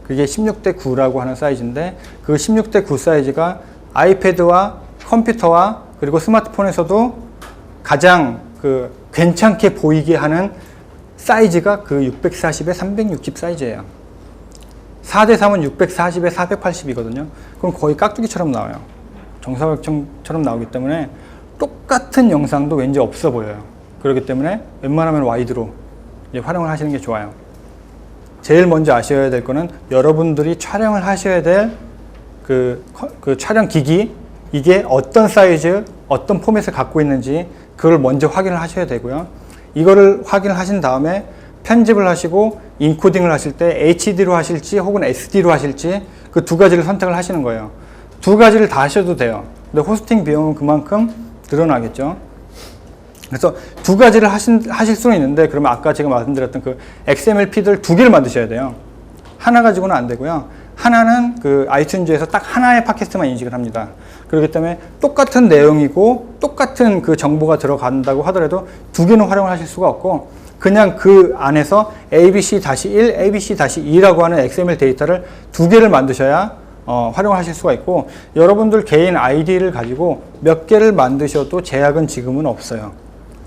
그게 16:9라고 하는 사이즈인데, 그 16:9 사이즈가 아이패드와 컴퓨터와 그리고 스마트폰에서도 가장 그 괜찮게 보이게 하는 사이즈가 그 640에 360 사이즈예요. 4:3은 640에 480이거든요. 그럼 거의 깍두기처럼 나와요. 정사각형처럼 나오기 때문에 똑같은 영상도 왠지 없어 보여요. 그렇기 때문에 웬만하면 와이드로 이제 활용을 하시는 게 좋아요. 제일 먼저 아셔야 될 거는 여러분들이 촬영을 하셔야 될 그 촬영 기기, 이게 어떤 사이즈, 어떤 포맷을 갖고 있는지 그걸 먼저 확인을 하셔야 되고요. 이거를 확인을 하신 다음에 편집을 하시고 인코딩을 하실 때 HD로 하실지 혹은 SD로 하실지 그 두 가지를 선택을 하시는 거예요. 두 가지를 다 하셔도 돼요. 근데 호스팅 비용은 그만큼 늘어나겠죠. 그래서 두 가지를 하실 수는 있는데, 그러면 아까 제가 말씀드렸던 그 XML 피드를 두 개를 만드셔야 돼요. 하나 가지고는 안 되고요. 하나는 그 아이튠즈에서 딱 하나의 팟캐스트만 인식을 합니다. 그렇기 때문에 똑같은 내용이고 똑같은 그 정보가 들어간다고 하더라도 두 개는 활용을 하실 수가 없고, 그냥 그 안에서 ABC-1, ABC-2라고 하는 XML 데이터를 두 개를 만드셔야 활용하실 수가 있고, 여러분들 개인 아이디를 가지고 몇 개를 만드셔도 제약은 지금은 없어요.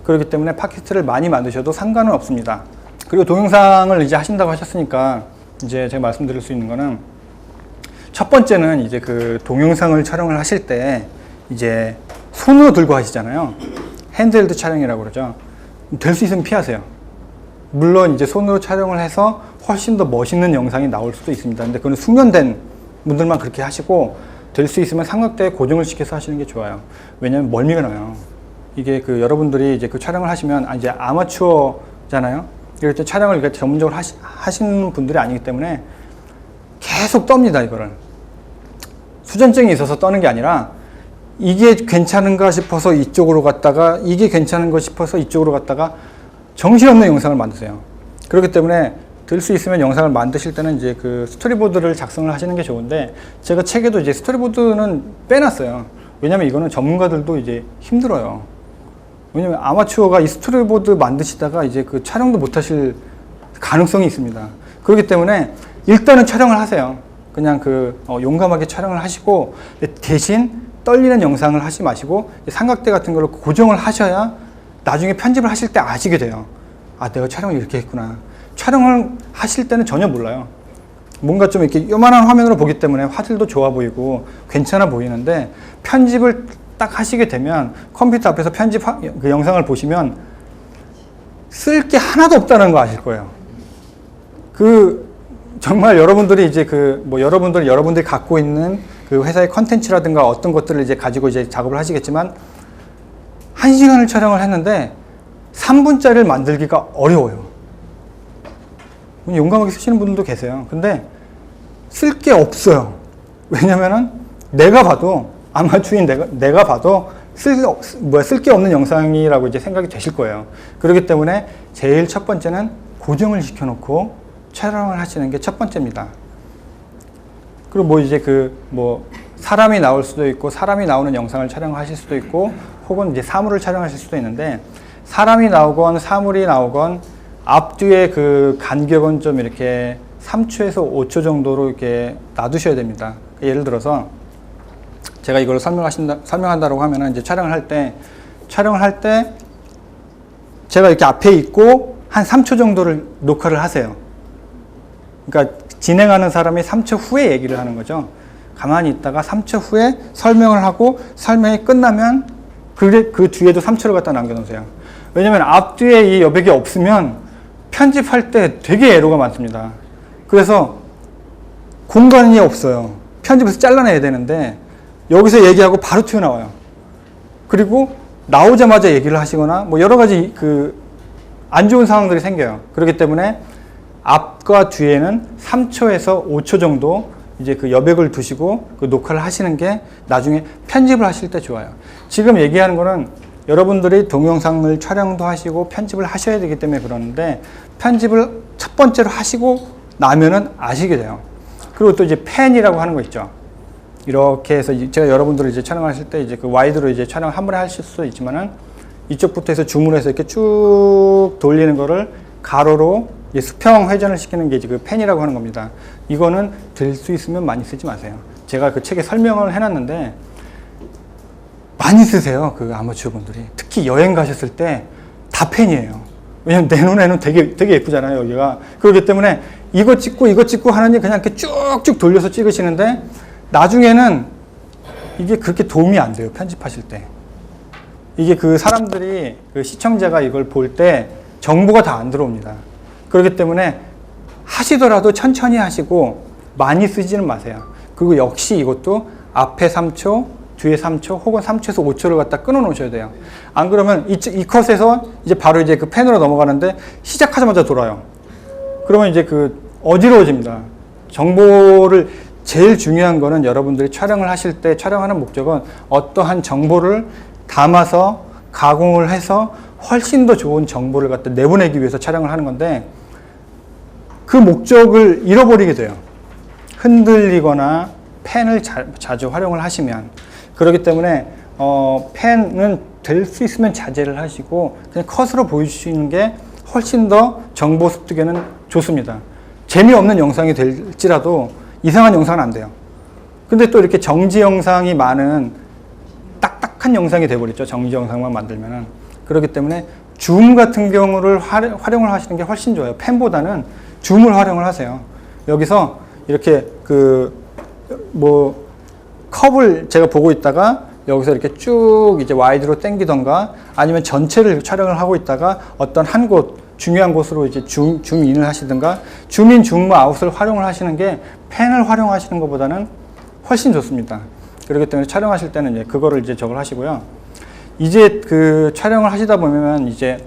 그렇기 때문에 팟캐스트를 많이 만드셔도 상관은 없습니다. 그리고 동영상을 이제 하신다고 하셨으니까 이제 제가 말씀드릴 수 있는 거는, 첫 번째는 이제 그 동영상을 촬영을 하실 때 이제 손으로 들고 하시잖아요. 핸드헬드 촬영이라고 그러죠. 될 수 있으면 피하세요. 물론 이제 손으로 촬영을 해서 훨씬 더 멋있는 영상이 나올 수도 있습니다. 근데 그건 숙련된 분들만 그렇게 하시고, 될 수 있으면 삼각대에 고정을 시켜서 하시는 게 좋아요. 왜냐면 멀미가 나요. 이게 그 여러분들이 이제 그 촬영을 하시면 이제 아마추어잖아요. 이럴 때 촬영을 이렇게 전문적으로 하시는 분들이 아니기 때문에 계속 떱니다. 이거를 수전증이 있어서 떠는 게 아니라, 이게 괜찮은가 싶어서 이쪽으로 갔다가 이게 괜찮은 거 싶어서 이쪽으로 갔다가 정신없는 영상을 만드세요. 그렇기 때문에 될 수 있으면 영상을 만드실 때는 이제 그 스토리보드를 작성을 하시는 게 좋은데, 제가 책에도 이제 스토리보드는 빼놨어요. 왜냐면 이거는 전문가들도 이제 힘들어요. 왜냐면 아마추어가 이 스토리보드 만드시다가 이제 그 촬영도 못 하실 가능성이 있습니다. 그렇기 때문에 일단은 촬영을 하세요. 그냥 용감하게 촬영을 하시고, 대신 떨리는 영상을 하지 마시고 삼각대 같은 걸로 고정을 하셔야 나중에 편집을 하실 때 아시게 돼요. 아, 내가 촬영을 이렇게 했구나. 촬영을 하실 때는 전혀 몰라요. 뭔가 좀 이렇게 요만한 화면으로 보기 때문에 화질도 좋아 보이고 괜찮아 보이는데, 편집을 딱 하시게 되면 컴퓨터 앞에서 그 영상을 보시면 쓸 게 하나도 없다는 거 아실 거예요. 정말 여러분들이 이제 여러분들이 갖고 있는 그 회사의 컨텐츠라든가 어떤 것들을 이제 가지고 이제 작업을 하시겠지만, 1시간을 촬영을 했는데 3분짜리를 만들기가 어려워요. 용감하게 쓰시는 분들도 계세요. 근데 쓸 게 없어요. 왜냐면은 내가 봐도, 아마추어인 내가 봐도 쓸 게 없는 영상이라고 이제 생각이 되실 거예요. 그렇기 때문에 제일 첫 번째는 고정을 시켜놓고 촬영을 하시는 게 첫 번째입니다. 그리고 사람이 나올 수도 있고, 사람이 나오는 영상을 촬영하실 수도 있고, 혹은 이제 사물을 촬영하실 수도 있는데, 사람이 나오건 사물이 나오건 앞뒤의 그 간격은 좀 이렇게 3초에서 5초 정도로 이렇게 놔두셔야 됩니다. 예를 들어서 제가 이걸 설명한다고 하면은, 이제 촬영을 할 때 촬영을 할 때 제가 이렇게 앞에 있고 한 3초 정도를 녹화를 하세요. 그러니까 진행하는 사람이 3초 후에 얘기를 하는 거죠. 가만히 있다가 3초 후에 설명을 하고 설명이 끝나면 그 뒤에도 3초를 갖다 남겨놓으세요. 왜냐면 앞뒤에 이 여백이 없으면 편집할 때 되게 에러가 많습니다. 그래서 공간이 없어요. 편집에서 잘라내야 되는데 여기서 얘기하고 바로 튀어나와요. 그리고 나오자마자 얘기를 하시거나 뭐 여러 가지 안 좋은 상황들이 생겨요. 그렇기 때문에 앞과 뒤에는 3초에서 5초 정도 이제 그 여백을 두시고 그 녹화를 하시는 게 나중에 편집을 하실 때 좋아요. 지금 얘기하는 거는 여러분들이 동영상을 촬영도 하시고 편집을 하셔야 되기 때문에 그러는데 편집을 첫 번째로 하시고 나면은 아시게 돼요. 그리고 또 이제 팬이라고 하는 거 있죠. 이렇게 해서 제가 여러분들을 이제 촬영하실 때 이제 그 와이드로 이제 촬영 한 번에 하실 수도 있지만은 이쪽부터 해서 줌을 해서 이렇게 쭉 돌리는 거를 가로로 이제 수평 회전을 시키는 게 이제 그 팬이라고 하는 겁니다. 이거는 될 수 있으면 많이 쓰지 마세요. 제가 그 책에 설명을 해놨는데 많이 쓰세요. 그 아마추어 분들이. 특히 여행 가셨을 때 다 팬이에요. 왜냐면 내 눈에는 되게 예쁘잖아요, 여기가. 그렇기 때문에 이거 찍고 하느니 그냥 이렇게 쭉쭉 돌려서 찍으시는데 나중에는 이게 그렇게 도움이 안 돼요, 편집하실 때. 이게 그 사람들이, 그 시청자가 이걸 볼 때 정보가 다 안 들어옵니다. 그렇기 때문에 하시더라도 천천히 하시고 많이 쓰지는 마세요. 그리고 역시 이것도 앞에 3초, 뒤에 3초, 혹은 3초에서 5초를 갖다 끊어 놓으셔야 돼요. 안 그러면 이 컷에서 이제 바로 이제 그 펜으로 넘어가는데 시작하자마자 돌아요. 그러면 이제 어지러워집니다. 정보를 제일 중요한 거는 여러분들이 촬영을 하실 때 촬영하는 목적은 어떠한 정보를 담아서 가공을 해서 훨씬 더 좋은 정보를 갖다 내보내기 위해서 촬영을 하는 건데 그 목적을 잃어버리게 돼요. 흔들리거나 펜을 자주 활용을 하시면. 그렇기 때문에 펜은 될 수 있으면 자제를 하시고 그냥 컷으로 보여주시는 게 훨씬 더 정보 습득에는 좋습니다. 재미없는 영상이 될지라도 이상한 영상은 안 돼요. 근데 또 이렇게 정지 영상이 많은 딱딱한 영상이 돼버렸죠. 정지 영상만 만들면은. 그렇기 때문에 줌 같은 경우를 활용을 하시는 게 훨씬 좋아요. 펜보다는 줌을 활용을 하세요. 여기서 이렇게 컵을 제가 보고 있다가 여기서 이렇게 쭉 이제 와이드로 당기던가 아니면 전체를 촬영을 하고 있다가 어떤 한 곳, 중요한 곳으로 이제 줌인을 하시든가 줌인, 줌아웃을 활용을 하시는 게 펜을 활용하시는 것보다는 훨씬 좋습니다. 그렇기 때문에 촬영하실 때는 이제 그거를 이제 저걸 하시고요. 이제 그 촬영을 하시다 보면 이제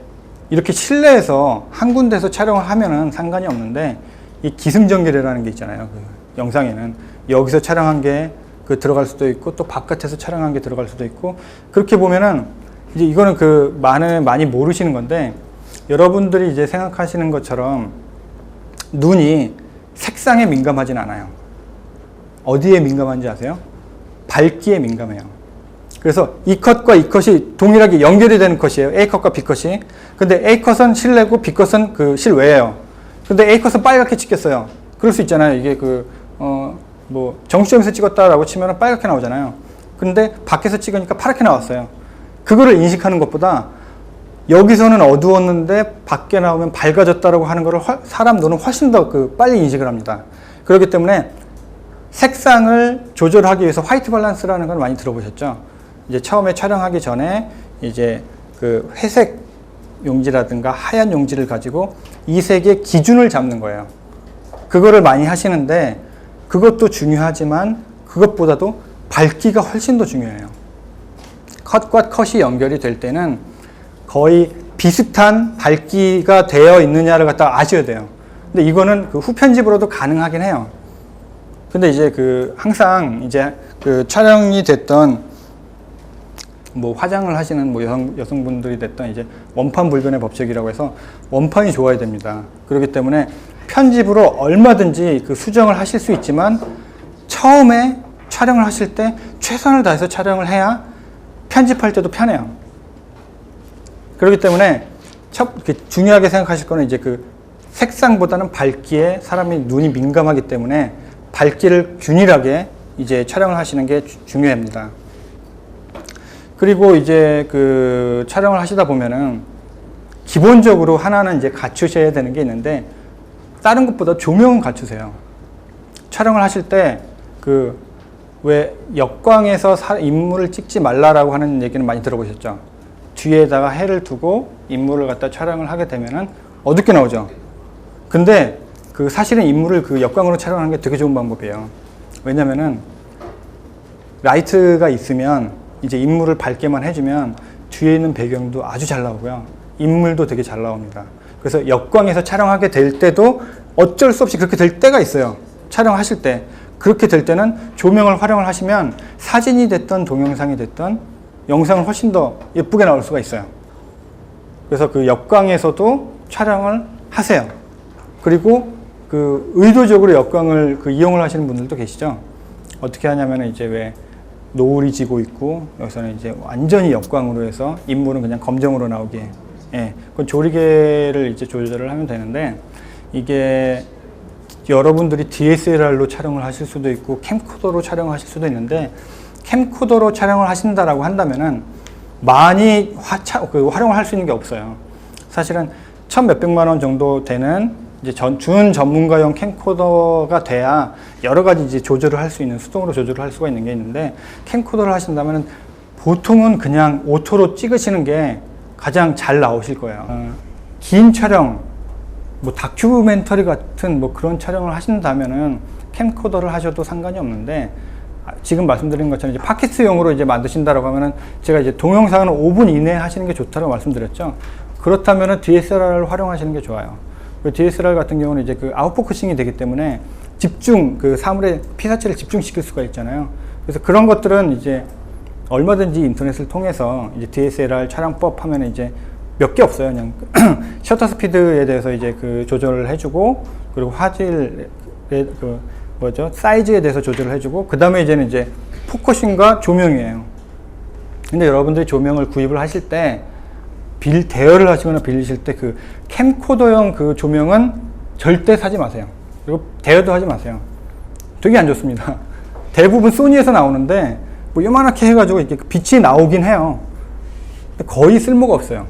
이렇게 실내에서 한 군데서 촬영을 하면은 상관이 없는데 이 기승전결이라는 게 있잖아요. 그 영상에는 여기서 촬영한 게 들어갈 수도 있고 또 바깥에서 촬영한 게 들어갈 수도 있고 그렇게 보면은 이제 이거는 많이 모르시는 건데 여러분들이 이제 생각하시는 것처럼 눈이 색상에 민감하진 않아요. 어디에 민감한지 아세요? 밝기에 민감해요. 그래서 이 컷과 이 컷이 동일하게 연결이 되는 컷이에요. A 컷과 B 컷이. 근데 A 컷은 실내고 B 컷은 실외예요. 근데 A 컷은 빨갛게 찍혔어요. 그럴 수 있잖아요. 이게 정수점에서 찍었다라고 치면 빨갛게 나오잖아요. 근데 밖에서 찍으니까 파랗게 나왔어요. 그거를 인식하는 것보다 여기서는 어두웠는데 밖에 나오면 밝아졌다라고 하는 거를 사람 눈은 훨씬 더 빨리 인식을 합니다. 그렇기 때문에 색상을 조절하기 위해서 화이트 밸런스라는 걸 많이 들어보셨죠? 이제 처음에 촬영하기 전에 이제 회색 용지라든가 하얀 용지를 가지고 이 색의 기준을 잡는 거예요. 그거를 많이 하시는데 그것도 중요하지만 그것보다도 밝기가 훨씬 더 중요해요. 컷과 컷이 연결이 될 때는 거의 비슷한 밝기가 되어 있느냐를 갖다 아셔야 돼요. 근데 이거는 후편집으로도 가능하긴 해요. 근데 이제 항상 이제 촬영이 됐던 화장을 하시는 여성분들이 됐던 이제 원판 불변의 법칙이라고 해서 원판이 좋아야 됩니다. 그렇기 때문에 편집으로 얼마든지 수정을 하실 수 있지만 처음에 촬영을 하실 때 최선을 다해서 촬영을 해야 편집할 때도 편해요. 그렇기 때문에 중요하게 생각하실 거는 이제 색상보다는 밝기에 사람이 눈이 민감하기 때문에 밝기를 균일하게 이제 촬영을 하시는 게 중요합니다. 그리고 이제 그 촬영을 하시다 보면은 기본적으로 하나는 이제 갖추셔야 되는 게 있는데, 다른 것보다 조명은 갖추세요. 촬영을 하실 때 그 왜 역광에서 인물을 찍지 말라라고 하는 얘기는 많이 들어보셨죠? 뒤에다가 해를 두고 인물을 갖다 촬영을 하게 되면은 어둡게 나오죠. 근데 그 사실은 인물을 그 역광으로 촬영하는 게 되게 좋은 방법이에요. 왜냐면은 라이트가 있으면 이제 인물을 밝게만 해주면 뒤에 있는 배경도 아주 잘 나오고요. 인물도 되게 잘 나옵니다. 그래서 역광에서 촬영하게 될 때도 어쩔 수 없이 그렇게 될 때가 있어요. 촬영하실 때. 그렇게 될 때는 조명을 활용을 하시면 사진이 됐던 동영상이 됐던 영상은 훨씬 더 예쁘게 나올 수가 있어요. 그래서 그 역광에서도 촬영을 하세요. 그리고 그 의도적으로 역광을 그 이용을 하시는 분들도 계시죠. 어떻게 하냐면 이제 왜 노을이 지고 있고 여기서는 이제 완전히 역광으로 해서 인물은 그냥 검정으로 나오게, 예, 그건 조리개를 이제 조절을 하면 되는데, 이게 여러분들이 DSLR로 촬영을 하실 수도 있고 캠코더로 촬영을 하실 수도 있는데, 캠코더로 촬영을 하신다라고 한다면은 많이 활용을 할 수 있는 게 없어요. 사실은 1,몇백만 원 정도 되는 이제 준 전문가용 캠코더가 돼야 여러 가지 이제 조절을 할 수 있는, 수동으로 조절을 할 수가 있는 게 있는데, 캠코더를 하신다면은 보통은 그냥 오토로 찍으시는 게 가장 잘 나오실 거예요. 긴 촬영, 뭐 다큐멘터리 같은 뭐 그런 촬영을 하신다면은 캠코더를 하셔도 상관이 없는데, 지금 말씀드린 것처럼 이제 팟캐스트용으로 이제 만드신다라고 하면은 제가 이제 동영상은 5분 이내에 하시는 게 좋다고 말씀드렸죠. 그렇다면은 DSLR을 활용하시는 게 좋아요. DSLR 같은 경우는 이제 그 아웃포커싱이 되기 때문에 집중, 그 사물의 피사체를 집중시킬 수가 있잖아요. 그래서 그런 것들은 이제 얼마든지 인터넷을 통해서 이제 DSLR 촬영법 하면 이제 몇 개 없어요. 그냥 셔터 스피드에 대해서 이제 그 조절을 해주고, 그리고 화질의 그 뭐죠? 사이즈에 대해서 조절을 해주고, 그 다음에 이제는 이제 포커싱과 조명이에요. 근데 여러분들이 조명을 구입을 하실 때 대여를 하시거나 빌리실 때 그 캠코더용 그 조명은 절대 사지 마세요. 그리고 대여도 하지 마세요. 되게 안 좋습니다. 대부분 소니에서 나오는데 뭐 요만하게 해가지고 이렇게 빛이 나오긴 해요. 근데 거의 쓸모가 없어요.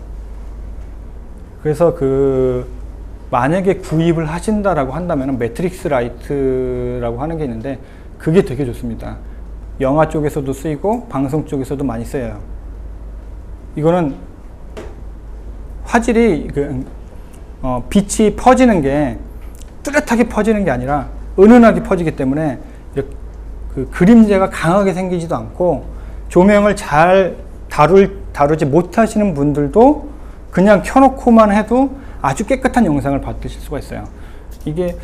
그래서 그 만약에 구입을 하신다라고 한다면 매트릭스 라이트라고 하는 게 있는데, 그게 되게 좋습니다. 영화 쪽에서도 쓰이고 방송 쪽에서도 많이 쓰여요. 이거는 화질이 빛이 퍼지는 게 뚜렷하게 퍼지는 게 아니라 은은하게 퍼지기 때문에 그 그림자가 강하게 생기지도 않고, 조명을 잘 다루지 못하시는 분들도 그냥 켜놓고만 해도 아주 깨끗한 영상을 받으실 수가 있어요. 이게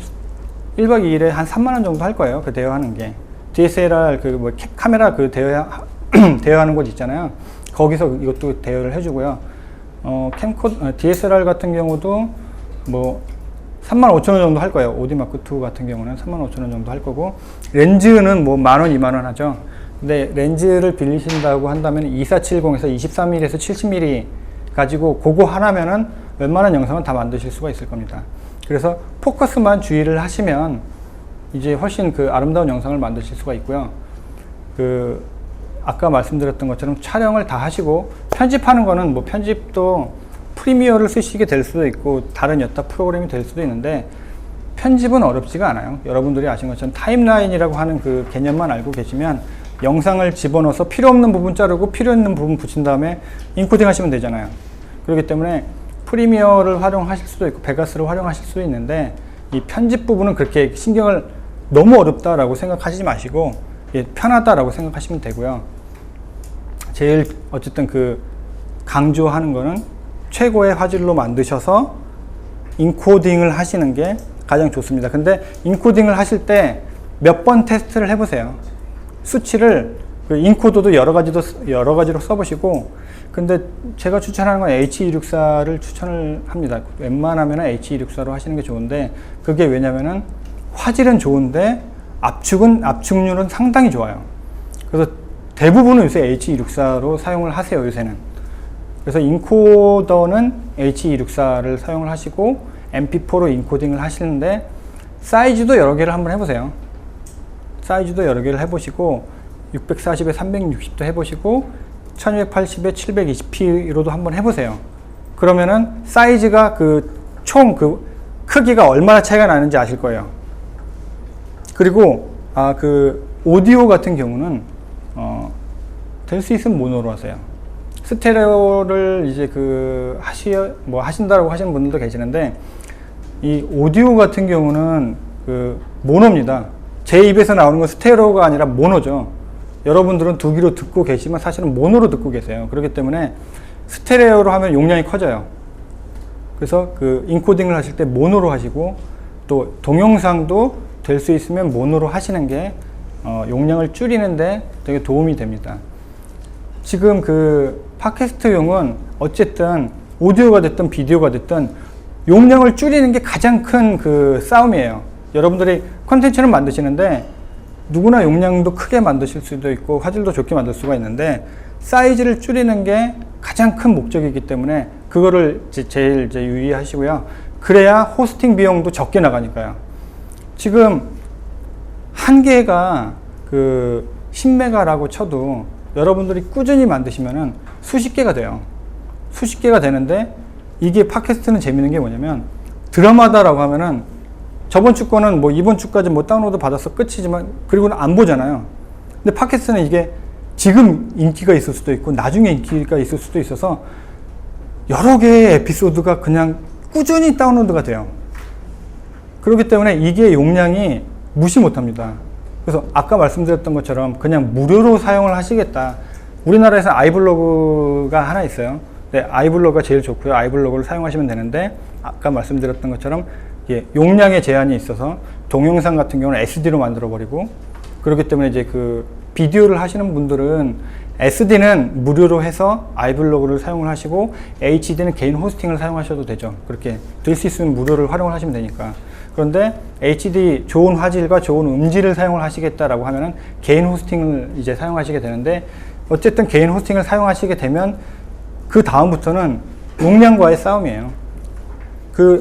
1박 2일에 한 3만 원 정도 할 거예요. 그 대여하는 게. DSLR 그 뭐 카메라 그 대여하는 곳 있잖아요. 거기서 이것도 대여를 해주고요. DSLR 같은 경우도 뭐 35,000원 정도 할 거예요. 오디마크2 같은 경우는 35,000원 정도 할 거고, 렌즈는 뭐 만원, 2만원 하죠. 근데 렌즈를 빌리신다고 한다면 2470에서 23mm에서 70mm 가지고 그거 하나면은 웬만한 영상은 다 만드실 수가 있을 겁니다. 그래서 포커스만 주의를 하시면 이제 훨씬 그 아름다운 영상을 만드실 수가 있고요. 그 아까 말씀드렸던 것처럼 촬영을 다 하시고 편집하는 거는 뭐 편집도 프리미어를 쓰시게 될 수도 있고 다른 여타 프로그램이 될 수도 있는데, 편집은 어렵지가 않아요. 여러분들이 아신 것처럼 타임라인이라고 하는 그 개념만 알고 계시면 영상을 집어넣어서 필요 없는 부분 자르고 필요 있는 부분 붙인 다음에 인코딩 하시면 되잖아요. 그렇기 때문에 프리미어를 활용하실 수도 있고 베가스를 활용하실 수도 있는데, 이 편집 부분은 그렇게 신경을 너무 어렵다라고 생각하시지 마시고 편하다라고 생각하시면 되고요. 제일 어쨌든 그 강조하는 거는 최고의 화질로 만드셔서 인코딩을 하시는 게 가장 좋습니다. 근데 인코딩을 하실 때 몇 번 테스트를 해보세요. 수치를 그 인코더도 여러 가지로 써보시고, 근데 제가 추천하는 건 H264를 추천을 합니다. 웬만하면 H264로 하시는 게 좋은데, 그게 왜냐면은 화질은 좋은데 압축률은 상당히 좋아요. 그래서 대부분은 요새 H264로 사용을 하세요, 요새는. 그래서 인코더는 H264를 사용을 하시고 MP4로 인코딩을 하시는데, 사이즈도 여러 개를 한번 해보세요. 사이즈도 여러 개를 해보시고 640에 360도 해보시고 1280에 720p로도 한번 해보세요. 그러면은 사이즈가 총 크기가 얼마나 차이가 나는지 아실 거예요. 그리고 오디오 같은 경우는 될 수 있으면 모노로 하세요. 스테레오를 이제 하신다라고 하시는 분들도 계시는데, 이 오디오 같은 경우는 모노입니다. 제 입에서 나오는 건 스테레오가 아니라 모노죠. 여러분들은 두 귀로 듣고 계시면 사실은 모노로 듣고 계세요. 그렇기 때문에 스테레오로 하면 용량이 커져요. 그래서 인코딩을 하실 때 모노로 하시고, 또 동영상도 될 수 있으면 모노로 하시는 게 용량을 줄이는데 되게 도움이 됩니다. 지금 팟캐스트용은 어쨌든 오디오가 됐든 비디오가 됐든 용량을 줄이는 게 가장 큰 싸움이에요. 여러분들이 콘텐츠를 만드시는데 누구나 용량도 크게 만드실 수도 있고 화질도 좋게 만들 수가 있는데, 사이즈를 줄이는 게 가장 큰 목적이기 때문에 그거를 제일 유의하시고요. 그래야 호스팅 비용도 적게 나가니까요. 지금 한 개가 10메가라고 쳐도 여러분들이 꾸준히 만드시면은 수십 개가 돼요. 수십 개가 되는데, 이게 팟캐스트는 재밌는 게 뭐냐면, 드라마다라고 하면은 저번 주 거는 이번 주까지 다운로드 받아서 끝이지만, 그리고는 안 보잖아요. 근데 팟캐스트는 이게 지금 인기가 있을 수도 있고 나중에 인기가 있을 수도 있어서 여러 개의 에피소드가 그냥 꾸준히 다운로드가 돼요. 그렇기 때문에 이게 용량이 무시 못합니다. 그래서 아까 말씀드렸던 것처럼 그냥 무료로 사용을 하시겠다. 우리나라에서 아이블로그가 하나 있어요. 네, 아이블로그가 제일 좋고요. 아이블로그를 사용하시면 되는데, 아까 말씀드렸던 것처럼 용량의 제한이 있어서 동영상 같은 경우는 SD로 만들어 버리고, 그렇기 때문에 이제 비디오를 하시는 분들은 SD는 무료로 해서 아이블로그를 사용을 하시고, HD는 개인 호스팅을 사용하셔도 되죠. 그렇게 될 수 있으면 무료를 활용을 하시면 되니까. 그런데 HD 좋은 화질과 좋은 음질을 사용을 하시겠다라고 하면은 개인 호스팅을 이제 사용하시게 되는데, 어쨌든 개인 호스팅을 사용하시게 되면 그 다음부터는 용량과의 싸움이에요.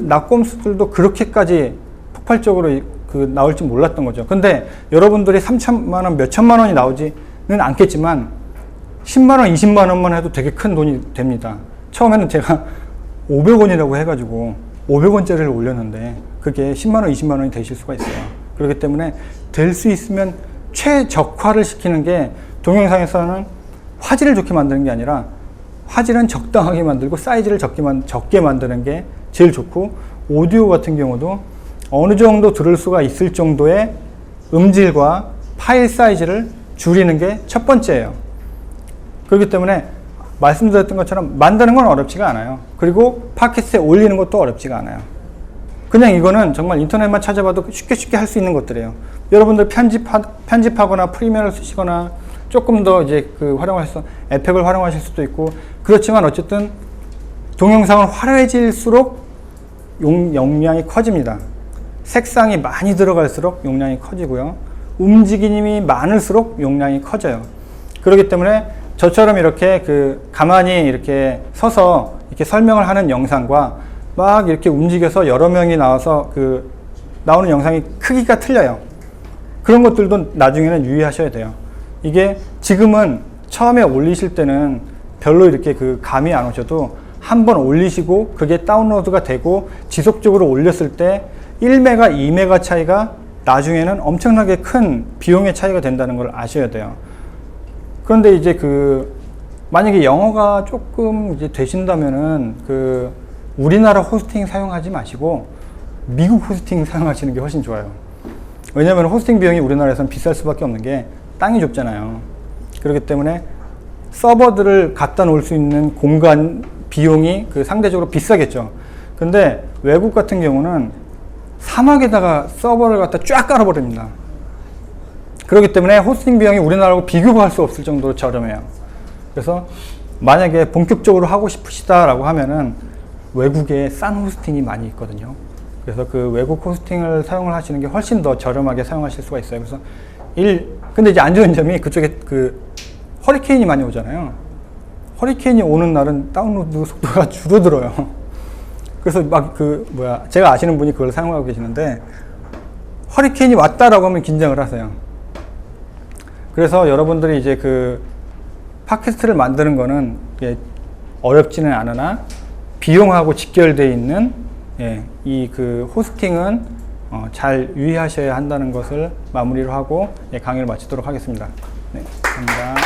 낙곰수들도 그렇게까지 폭발적으로 나올지 몰랐던 거죠. 근데 여러분들이 3천만 원, 몇 천만 원이 나오지는 않겠지만 10만 원, 20만 원만 해도 되게 큰 돈이 됩니다. 처음에는 제가 500원이라고 해가지고 500원짜리를 올렸는데 그게 10만 원, 20만 원이 되실 수가 있어요. 그렇기 때문에 될 수 있으면 최적화를 시키는 게, 동영상에서는 화질을 좋게 만드는 게 아니라 화질은 적당하게 만들고 사이즈를 적게 만드는 게 제일 좋고, 오디오 같은 경우도 어느 정도 들을 수가 있을 정도의 음질과 파일 사이즈를 줄이는 게 첫 번째예요. 그렇기 때문에 말씀드렸던 것처럼 만드는 건 어렵지가 않아요. 그리고 팟캐스트에 올리는 것도 어렵지가 않아요. 그냥 이거는 정말 인터넷만 찾아봐도 쉽게 할 수 있는 것들이에요. 여러분들 편집하거나 프리미어를 쓰시거나 조금 더 이제 활용하셔서 에펙을 활용하실 수도 있고, 그렇지만 어쨌든 동영상은 화려해질수록 용량이 커집니다. 색상이 많이 들어갈수록 용량이 커지고요. 움직임이 많을수록 용량이 커져요. 그렇기 때문에 저처럼 이렇게 가만히 이렇게 서서 이렇게 설명을 하는 영상과 막 이렇게 움직여서 여러 명이 나와서 나오는 영상이 크기가 틀려요. 그런 것들도 나중에는 유의하셔야 돼요. 이게 지금은 처음에 올리실 때는 별로 이렇게 감이 안 오셔도 한번 올리시고 그게 다운로드가 되고 지속적으로 올렸을 때 1메가, 2메가 차이가 나중에는 엄청나게 큰 비용의 차이가 된다는 걸 아셔야 돼요. 그런데 이제 만약에 영어가 조금 이제 되신다면은 우리나라 호스팅 사용하지 마시고 미국 호스팅 사용하시는 게 훨씬 좋아요. 왜냐하면 호스팅 비용이 우리나라에서는 비쌀 수밖에 없는 게 땅이 좁잖아요. 그렇기 때문에 서버들을 갖다 놓을 수 있는 공간 비용이 상대적으로 비싸겠죠. 근데 외국 같은 경우는 사막에다가 서버를 갖다 쫙 깔아버립니다. 그렇기 때문에 호스팅 비용이 우리나라하고 비교가 할 수 없을 정도로 저렴해요. 그래서 만약에 본격적으로 하고 싶으시다라고 하면은 외국에 싼 호스팅이 많이 있거든요. 그래서 외국 호스팅을 사용을 하시는 게 훨씬 더 저렴하게 사용하실 수가 있어요. 그래서 근데 이제 안 좋은 점이 그쪽에 허리케인이 많이 오잖아요. 허리케인이 오는 날은 다운로드 속도가 줄어들어요. 그래서 막 제가 아시는 분이 그걸 사용하고 계시는데, 허리케인이 왔다라고 하면 긴장을 하세요. 그래서 여러분들이 이제 팟캐스트를 만드는 거는 어렵지는 않으나 비용하고 직결되어 있는 이 그 호스팅은 잘 유의하셔야 한다는 것을 마무리로 하고 강의를 마치도록 하겠습니다. 네, 감사합니다.